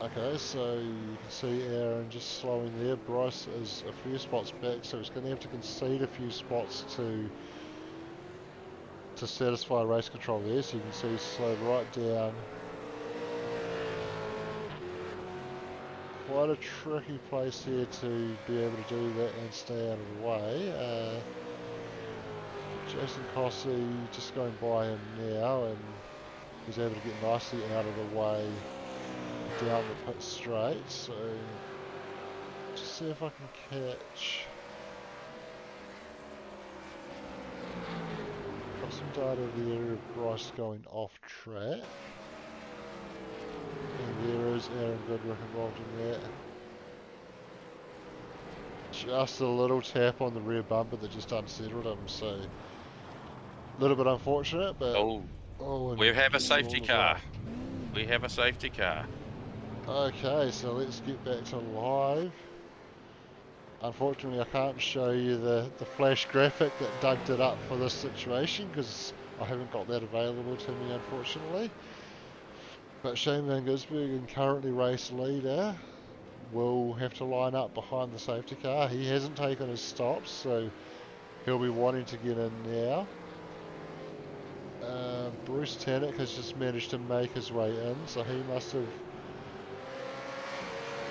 Okay, so you can see Aaron just slowing there. Bryce is a few spots back, so he's going to have to concede a few spots to satisfy race control there. So you can see he's slowed right down. Quite a tricky place here to be able to do that and stay out of the way. Jason Cossey just going by him now, and he's able to get nicely out of the way down the pit straight. So just see if I can catch. Got some data there of Bryce going off track. And there is Aaron Goodrick involved in that. Just a little tap on the rear bumper that just unsettled him, so a little bit unfortunate, but we have a safety car. We have a safety car. Okay, so let's get back to live. Unfortunately, I can't show you the flash graphic that dug it up for this situation because I haven't got that available to me, unfortunately. But Shane Van Gisbergen, currently race leader, will have to line up behind the safety car. He hasn't taken his stops, so he'll be wanting to get in now. Bruce Tannock has just managed to make his way in, so he must have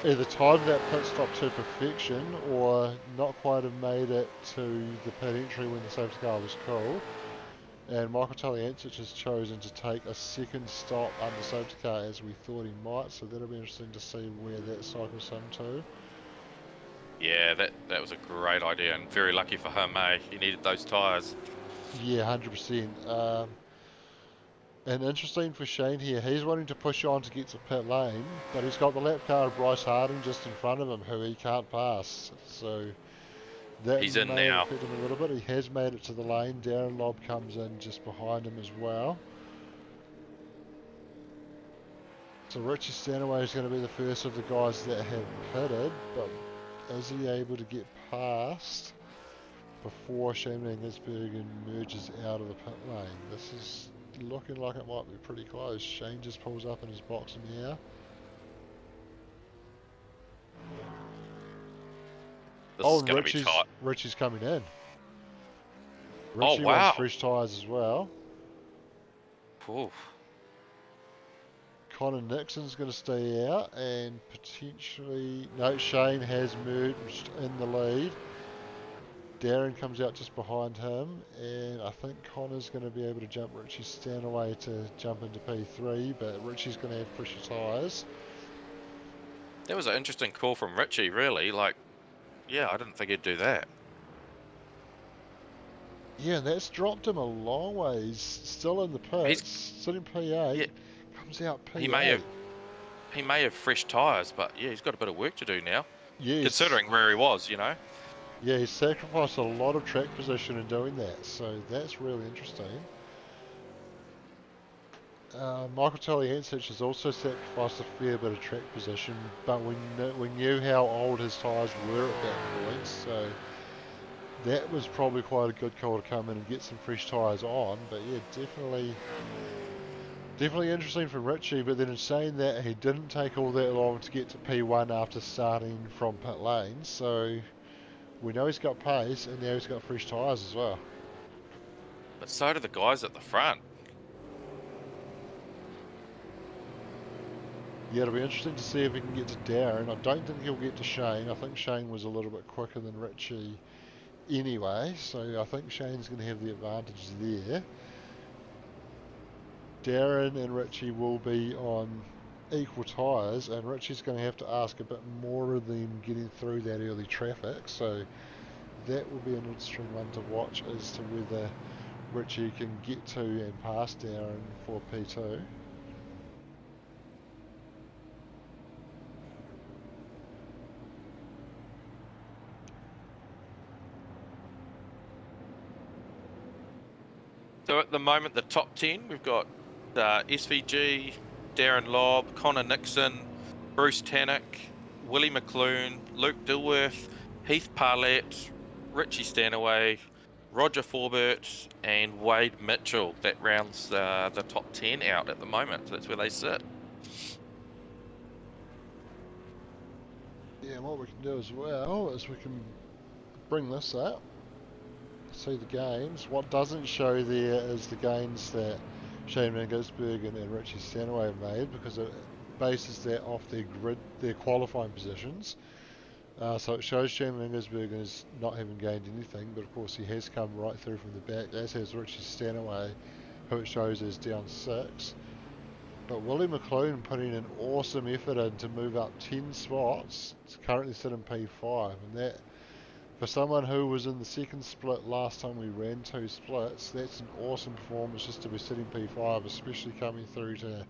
either timed that pit stop to perfection or not quite have made it to the pit entry when the safety car was called. And Michael Taliancic has chosen to take a second stop under safety car as we thought he might, so that'll be interesting to see where that cycles him to. Yeah, that was a great idea and very lucky for him, eh? He needed those tyres. Yeah, 100%. And interesting for Shane here, he's wanting to push on to get to pit lane, but he's got the lap car of Bryce Harding just in front of him who he can't pass. So that He's in may now. affect him a little bit. He has made it to the lane. Darren Lobb comes in just behind him as well. So Richie Stanaway is going to be the first of the guys that have pitted, but is he able to get past before Shane Van Gisbergen merges out of the pit lane? This is looking like it might be pretty close. Shane just pulls up in his box now. This is going to be tight. Richie's coming in. Richie wants fresh tyres as well. Ooh. Connor Nixon's going to stay out, and potentially... No, Shane has merged in the lead. Darren comes out just behind him, and I think Connor's going to be able to jump Richie Stanaway to jump into P3, but Richie's going to have fresher tyres. That was an interesting call from Richie, really. Like, yeah, I didn't think he'd do that. Yeah, and that's dropped him a long ways. Still in the pits, sitting P8, yeah, comes out P8. He may have fresh tyres, but yeah, he's got a bit of work to do now. Yes. Considering where he was, you know. Yeah, he sacrificed a lot of track position in doing that, so that's really interesting. Michael Taliancic has also sacrificed a fair bit of track position, but we knew how old his tyres were at that point, so that was probably quite a good call to come in and get some fresh tyres on. But yeah, definitely interesting for Richie, but then in saying that, he didn't take all that long to get to P1 after starting from pit lane, so we know he's got pace, and now he's got fresh tyres as well. But so do the guys at the front. Yeah, it'll be interesting to see if he can get to Darren. I don't think he'll get to Shane. I think Shane was a little bit quicker than Richie anyway, so I think Shane's going to have the advantage there. Darren and Richie will be on equal tyres, and Richie's going to have to ask a bit more of them getting through that early traffic, so that will be an interesting one to watch as to whether Richie can get to and pass Darren for P2. So at the moment, the top 10, we've got SVG, Darren Lobb, Connor Nixon, Bruce Tannock, Willie McClune, Luke Dilworth, Heath Parlett, Richie Stanaway, Roger Forbert, and Wade Mitchell. That rounds the top 10 out at the moment. So that's where they sit. Yeah, and what we can do as well is we can bring this up, see the gains. What doesn't show there is the gains that Shane Van Gisbergen and Richie Stanaway have made, because it bases that off their grid, their qualifying positions. So it shows Shane Van Gisbergen as not having gained anything, but of course he has come right through from the back, as has Richie Stanaway, who it shows is down 6. But Willie McLean putting an awesome effort in to move up 10 spots. It's currently sitting P5, and that, for someone who was in the second split last time we ran 2 splits, that's an awesome performance just to be sitting P5, especially coming through to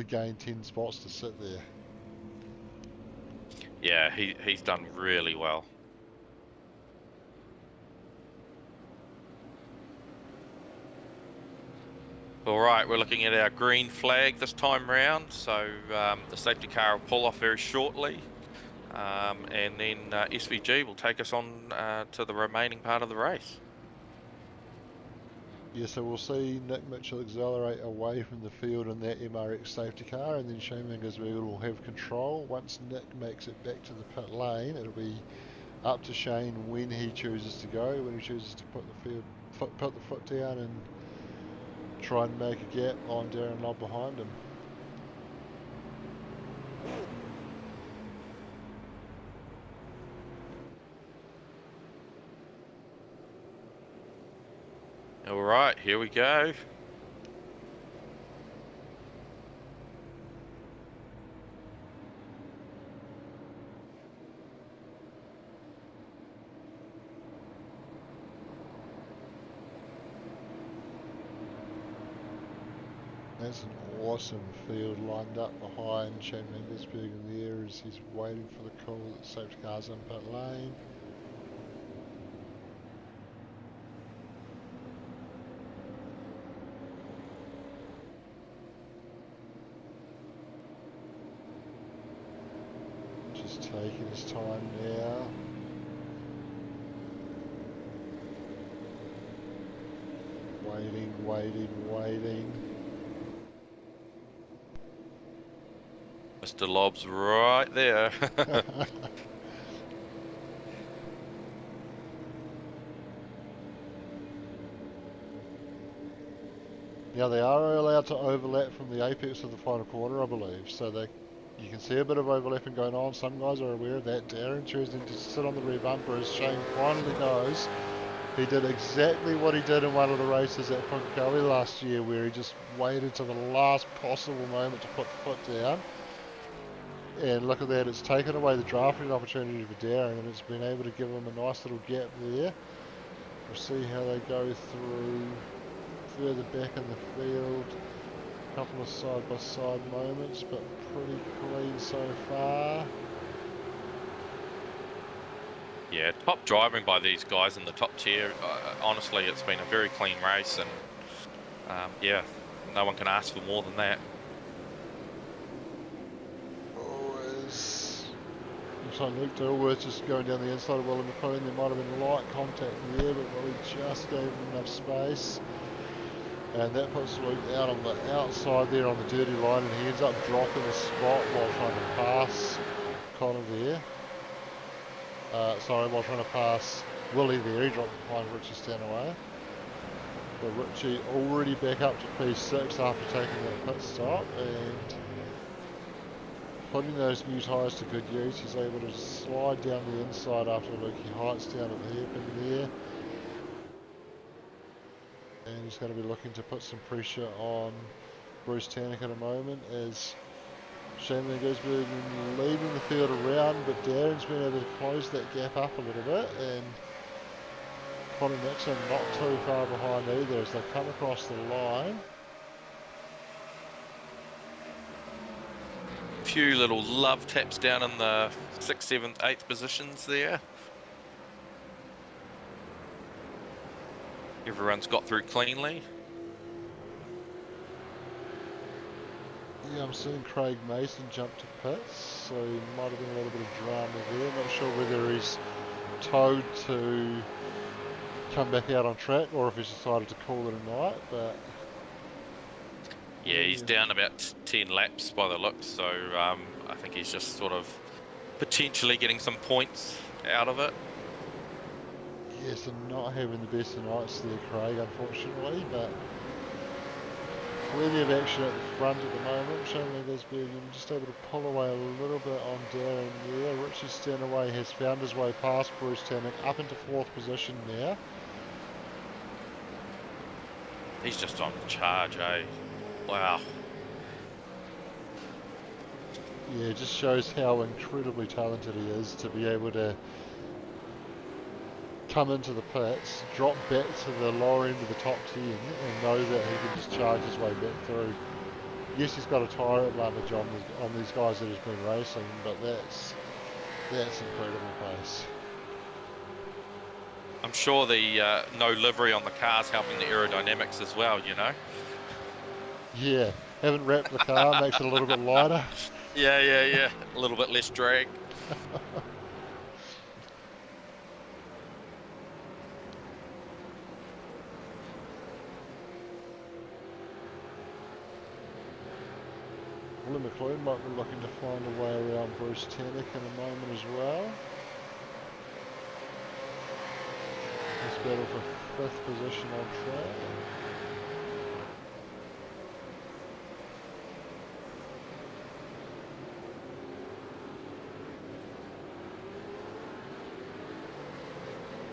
gain 10 spots to sit there. Yeah, he's done really well. All right, we're looking at our green flag this time round, so the safety car will pull off very shortly, and then SVG will take us on to the remaining part of the race. Yeah, so we'll see Nick Mitchell accelerate away from the field in that MRX safety car, and then Shane Van Gisbergen will have control. Once Nick makes it back to the pit lane, it'll be up to Shane when he chooses to go, when he chooses to put the foot down and try and make a gap on Darren Lobb behind him. All right, here we go. That's an awesome field lined up behind Shane Van Gisbergen there as he's waiting for the call that safety car's in pit lane. Just taking his time now. Waiting. Mr. Lobb's right there. Now they are allowed to overlap from the apex of the final corner, I believe, so you can see a bit of overlapping going on. Some guys are aware of that. Darren choosing to sit on the rear bumper as Shane finally knows. He did exactly what he did in one of the races at Pukekohe last year, where he just waited to the last possible moment to put the foot down. And look at that, it's taken away the drafting opportunity for Darren, and it's been able to give him a nice little gap there. We'll see how they go through further back in the field. A couple of side-by-side moments, but pretty clean so far. Yeah, top driving by these guys in the top tier. Honestly, it's been a very clean race, and yeah, no one can ask for more than that. Looks like Luke Dilworth just going down the inside of Willie McLean. There might have been light contact there, but Willie just gave him enough space. And that puts Luke out on the outside there on the dirty line, and he ends up dropping a spot while trying to pass Connor there. While trying to pass Willie there, he dropped behind Richie Stanaway. But Richie already back up to P6 after taking that pit stop, and putting those new tyres to good use. He's able to slide down the inside after Lukey heights down at the hairpin there. And he's going to be looking to put some pressure on Bruce Tannock in a moment as Shane Van Gisbergen leading the field around, but Darren's been able to close that gap up a little bit, and Conor Nixon not too far behind either as they come across the line. Few little love taps down in the 6th, 7th, 8th positions there. Everyone's got through cleanly. Yeah, I'm seeing Craig Mason jump to pits, so might have been a little bit of drama there. Not sure whether he's towed to come back out on track, or if he's decided to call it a night. But yeah, he's down about 10 laps by the looks, so I think he's just sort of potentially getting some points out of it. yes, and not having the best of nights there, Craig, unfortunately. But plenty of action at the front at the moment. Showing there's been just able to pull away a little bit on Darren there. Richie Stanaway has found his way past Bruce Tannock up into 4th position now. He's just on the charge, eh? Wow. Yeah, it just shows how incredibly talented he is to be able to come into the pits, drop back to the lower end of the top 10 and know that he can just charge his way back through. Yes, he's got a tyre advantage on these guys that he's been racing, but that's incredible pace. I'm sure the no livery on the car's helping the aerodynamics as well, you know? Yeah, haven't wrapped the car, makes it a little bit lighter. Yeah. A little bit less drag. Willie McLean might be looking to find a way around Bruce Tannock in a moment as well. This battle for 5th position on track.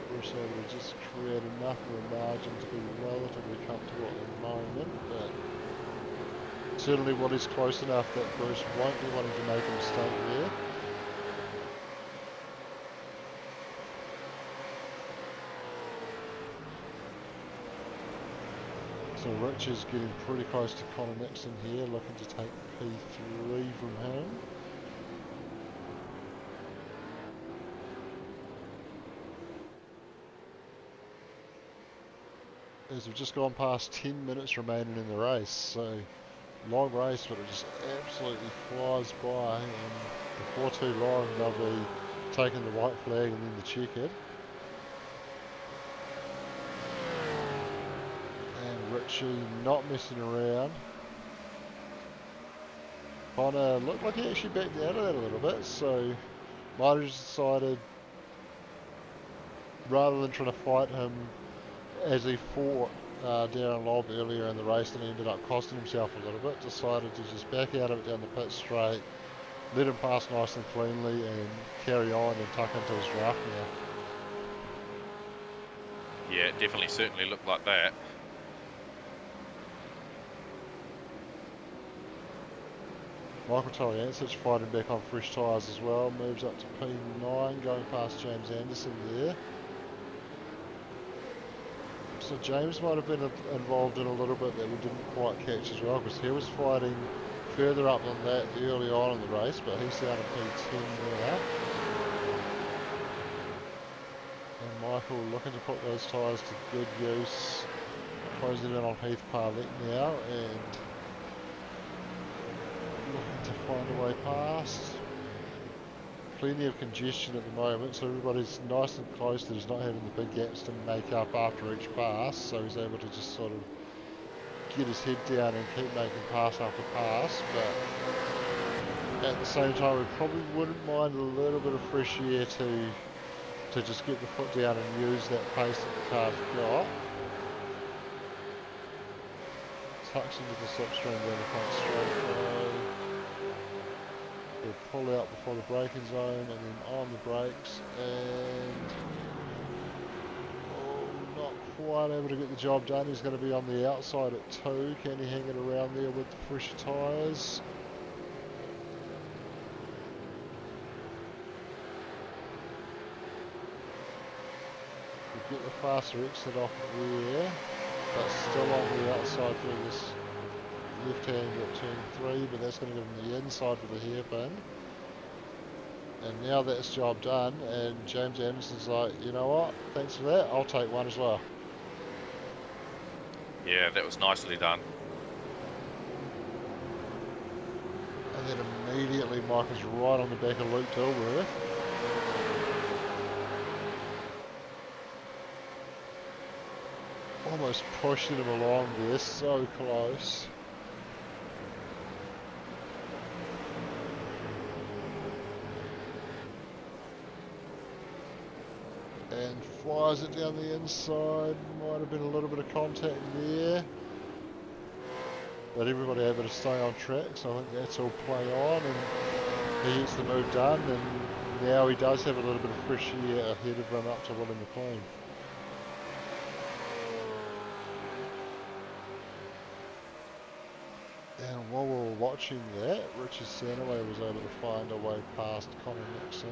Bruce able to just create enough of a margin to be relatively comfortable at the moment, but certainly what is close enough that Bruce won't be wanting to make a mistake there. So Rich is getting pretty close to Connor Nixon here, looking to take P3 from him. As we've just gone past 10 minutes remaining in the race, so long race, but it just absolutely flies by, and before too long they'll be taking the white flag and then the checkered. And Richie not messing around. Connor looked like he actually backed out of that a little bit, so might have decided, rather than trying to fight him as he fought Darren Lobb earlier in the race and he ended up costing himself a little bit, decided to just back out of it down the pit straight, let him pass nice and cleanly and carry on and tuck into his draft now. Yeah, it definitely certainly looked like that. Michael Toliancic fighting back on fresh tyres as well, moves up to P9, going past James Anderson there. So James might have been involved in a little bit that we didn't quite catch as well, because he was fighting further up than that early on in the race, but he's down to P10 now. And Michael looking to put those tyres to good use, closing in on Heath Parlett now, and looking to find a way past. Plenty of congestion at the moment, so everybody's nice and close that he's not having the big gaps to make up after each pass, so he's able to just sort of get his head down and keep making pass after pass. But at the same time, we probably wouldn't mind a little bit of fresh air to just get the foot down and use that pace that the car's got. Tucks into the slipstream down the front straightaway. He'll pull out before the braking zone and then on the brakes, and not quite able to get the job done. He's going to be on the outside at 2. Can he hang it around there with the fresher tyres? We'll get the faster exit off there, but still on the outside through this left hand at turn 3, but that's going to give him the inside for the hairpin. And now that's job done, and James Anderson's like, you know what, thanks for that, I'll take one as well. Yeah, that was nicely done. And then immediately Michael's right on the back of Luke Dilworth. Almost pushing him along there, so close. And flies it down the inside. Might have been a little bit of contact there. But everybody able to stay on track, so I think that's all play on, and he gets the move done, and now he does have a little bit of fresh air ahead of him up to Willie McLean. And while we were watching that, Richard Sanaway was able to find a way past Connor Nixon.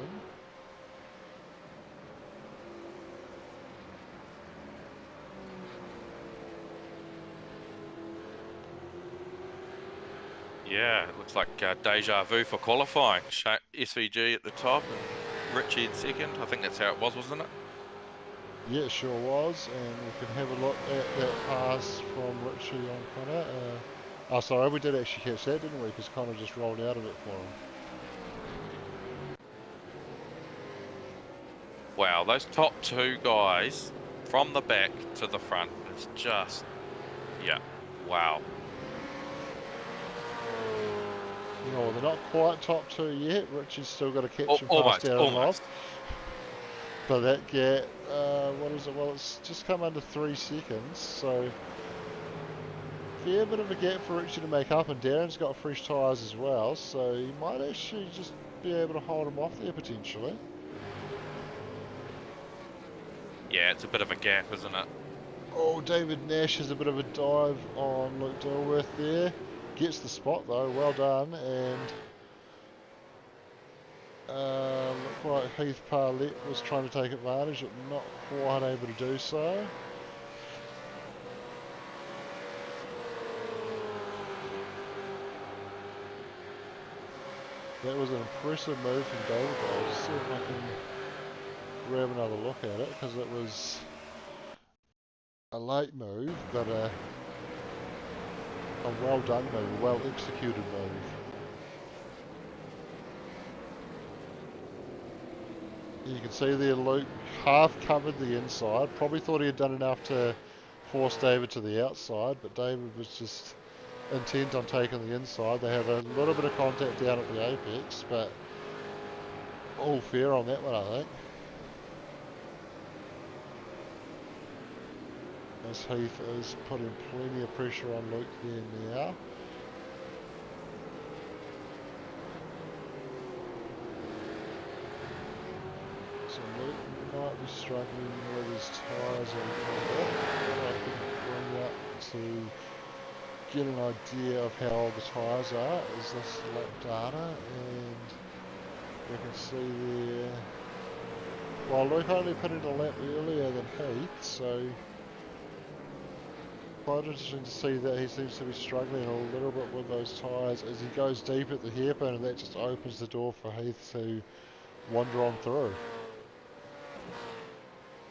Yeah, it looks like deja vu for qualifying. SVG at the top and Richie in second. I think that's how it was, wasn't it? Yeah, it sure was, and we can have a look at that pass from Richie on Connor. Oh, sorry, we did actually catch that, didn't we? Because Connor just rolled out of it for him. Wow, those top two guys from the back to the front is just, yeah, wow. You know, they're not quite top two yet. Richie's still got to catch him Almost, past out almost. But that gap, what is it? Well, it's just come under 3 seconds, so fair bit of a gap for Richie to make up, and Darren's got fresh tyres as well, so he might actually just be able to hold him off there potentially. Yeah, it's a bit of a gap, isn't it? Oh, David Nash has a bit of a dive on Luke Dilworth there. Gets the spot though, well done, and looked like Heath Parlett was trying to take advantage, but not quite able to do so. That was an impressive move from David. I'll just see if I can grab another look at it, because it was a late move, but a well done move, a well executed move. You can see there Luke half covered the inside, probably thought he had done enough to force David to the outside, but David was just intent on taking the inside. They have a little bit of contact down at the apex, but all fair on that one, I think. As Heath is putting plenty of pressure on Luke there now. So Luke might be struggling with his tyres a little bit, but I can bring up to get an idea of how old the tyres are is this lap data, and we can see there, well, Luke only put in a lap earlier than Heath, so quite interesting to see that he seems to be struggling a little bit with those tyres as he goes deep at the hairpin, and that just opens the door for Heath to wander on through.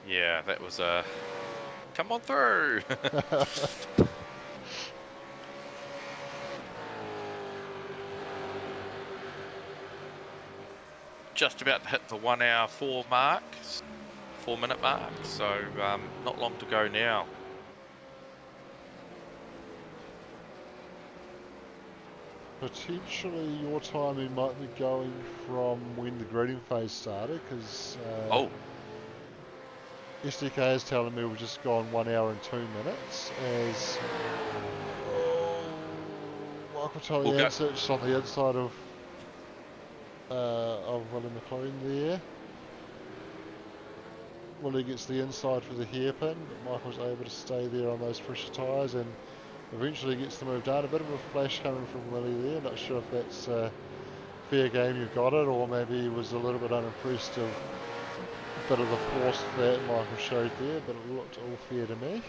Yeah, that was a come on through. Just about to hit the 1 hour 4 minute mark, so not long to go now. Potentially your timing might be going from when the grading phase started, because SDK is telling me we've just gone 1 hour and 2 minutes as Michael Taliansich on the inside of Willie McLean there. Willie gets the inside for the hairpin, but Michael's able to stay there on those pressure tyres and eventually gets the move done. A bit of a flash coming from Willie there, not sure if that's fair game, you've got it, or maybe he was a little bit unimpressed of a bit of the force that Michael showed there, but it looked all fair to me.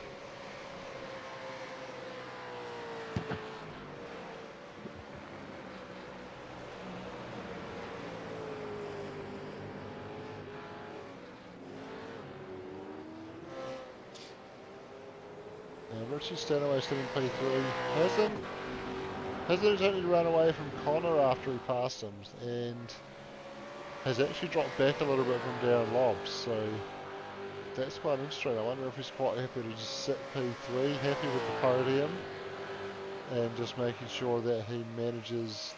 Richie Stanaway sitting P3 hasn't totally run away from Connor after he passed him, and has actually dropped back a little bit from down lobs, so that's quite interesting. I wonder if he's quite happy to just sit P3, happy with the podium, and just making sure that he manages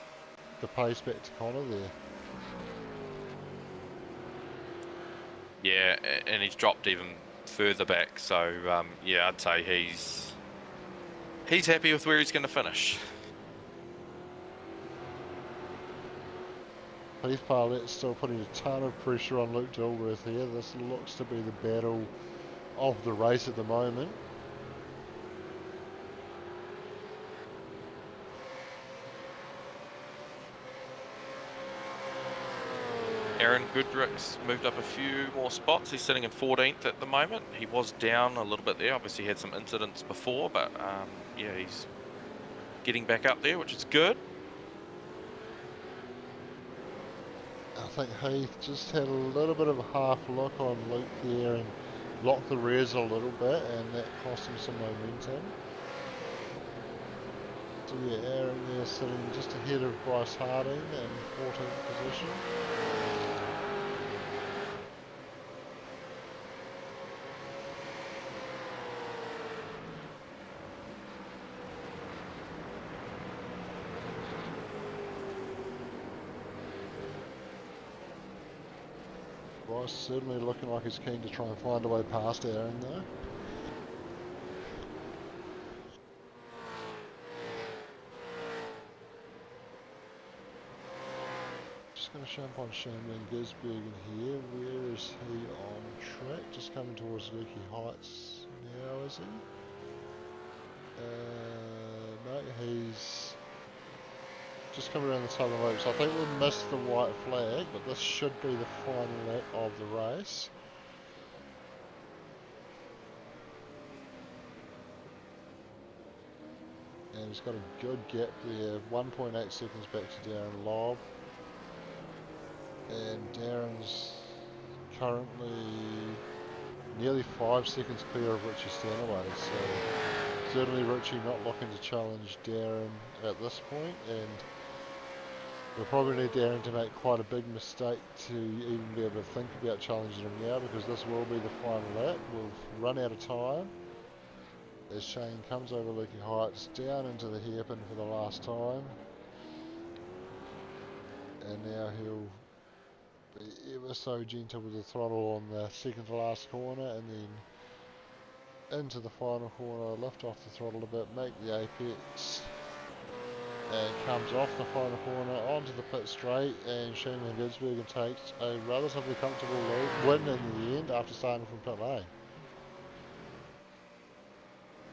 the pace back to Connor there. Yeah, and he's dropped even further back, so yeah, I'd say he's happy with where he's going to finish. Heath Parlett's still putting a ton of pressure on Luke Dilworth here. This looks to be the battle of the race at the moment. Aaron Goodrick's moved up a few more spots. He's sitting in 14th at the moment. He was down a little bit there. Obviously had some incidents before, but yeah, he's getting back up there, which is good. I think Heath just had a little bit of a half look on Luke there and locked the rears a little bit, and that cost him some momentum. So yeah, Aaron there sitting just ahead of Bryce Harding in 14th position. Bryce certainly looking like he's keen to try and find a way past Aaron though. Just going to jump on Shane Van Gisbergen here. Where is he on track? Just coming towards Lukey Heights now, is he? No, he's just coming around the southern loop. So I think we'll miss the white flag, but this should be the final lap of the race. And he's got a good gap there, 1.8 seconds back to Darren Lobb. And Darren's currently nearly 5 seconds clear of Richie Stanaway, so certainly Richie not looking to challenge Darren at this point, and we'll probably need Darren to make quite a big mistake to even be able to think about challenging him now, because this will be the final lap. We've run out of time as Shane comes over Lukey Heights down into the hairpin for the last time, and now he'll be ever so gentle with the throttle on the second to last corner, and then into the final corner, lift off the throttle a bit, make the apex, and comes off the final corner onto the pit straight, and Shane Van Gisbergen takes a relatively comfortable win in the end after starting from pit lane.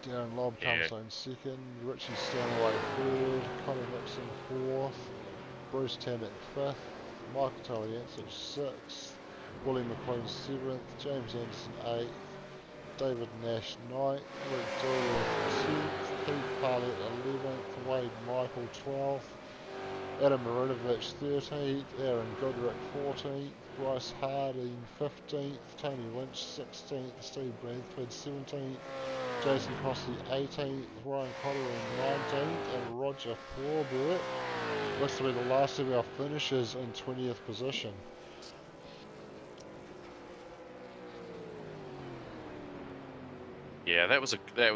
Darren Lobb comes on second, Richie Stanaway third, Connor Nixon fourth, Bruce Tammett fifth, Michael Talienzo 6th, Willie McLean 7th, James Anderson 8th, David Nash 9th, Rick Dilworth 10th, Pete Parlett 11th, Wade Michael 12th, Adam Marinovich 13th, Aaron Goodrick 14th, Bryce Harding 15th, Tony Lynch 16th, Steve Branford 17th, Jason Crossley 18th, Ryan Cotter 19th, and Roger Forbert looks to be the last of our finishers in 20th position. Yeah, that was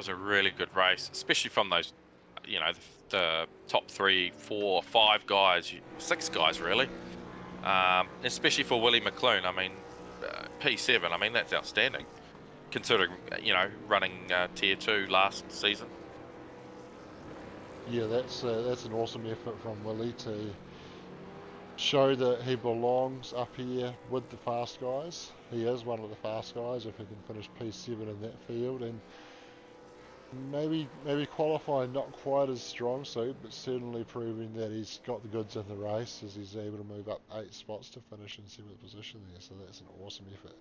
a really good race, especially from those, you know, the top 3, 4, 5 guys, 6 guys really. Especially for Willie McClune. I mean, P7. I mean, that's outstanding, considering running Tier 2 last season. Yeah, that's an awesome effort from Willie to show that he belongs up here with the fast guys. He is one of the fast guys if he can finish P7 in that field, and maybe qualifying not quite as strong suit, but certainly proving that he's got the goods in the race as he's able to move up 8 spots to finish in 7th position there. So that's an awesome effort.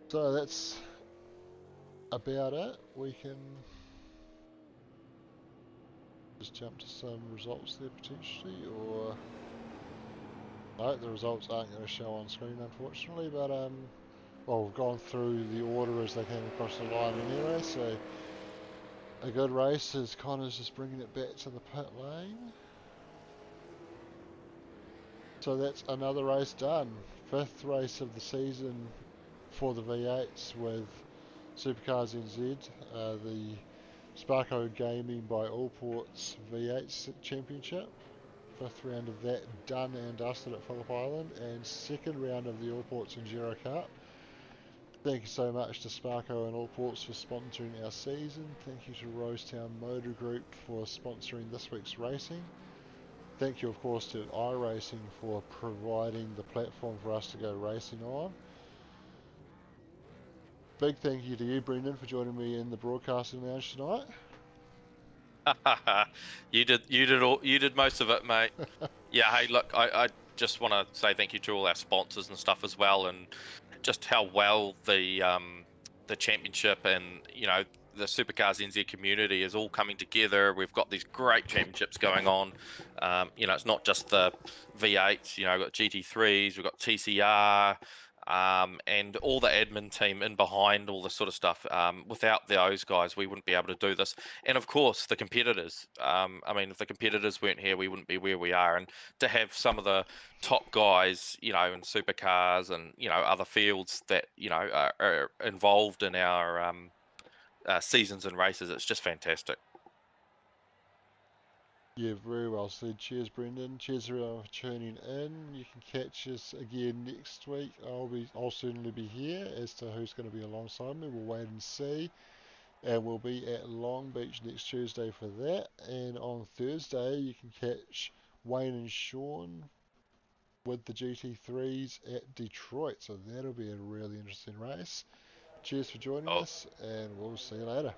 So that's about it. We can just jump to some results there potentially, or no, the results aren't going to show on screen unfortunately, but well, we've gone through the order as they came across the line anyway, so a good race as Connor's just bringing it back to the pit lane. So that's another race done. 5th race of the season for the V8s with SuperCars NZ, the Sparco Gaming by Allports V8s Championship. 5th round of that done and dusted at Phillip Island, and 2nd round of the Allports Enduro Cup. Thank you so much to Sparco and Allports for sponsoring our season. Thank you to Rosetown Motor Group for sponsoring this week's racing. Thank you of course to iRacing for providing the platform for us to go racing on. Big thank you to you, Brendan, for joining me in the broadcasting lounge tonight. You did most of it, mate. Yeah, hey, look, I just want to say thank you to all our sponsors and stuff as well, and just how well the championship and the Supercars NZ community is all coming together. We've got these great championships going on. It's not just the V8s. We've got GT3s, we've got TCR, and all the admin team in behind all this sort of stuff. Without those guys, we wouldn't be able to do this. And of course, the competitors. If the competitors weren't here, we wouldn't be where we are. And to have some of the top guys, in supercars and other fields that are involved in our seasons and races, it's just fantastic. Yeah, very well said. Cheers, Brendan. Cheers everyone for tuning in. You can catch us again next week. I'll certainly be here. As to who's going to be alongside me, we'll wait and see. And we'll be at Long Beach next Tuesday for that. And on Thursday, you can catch Wayne and Sean with the GT3s at Detroit. So that'll be a really interesting race. Cheers for joining Oh, us, and we'll see you later.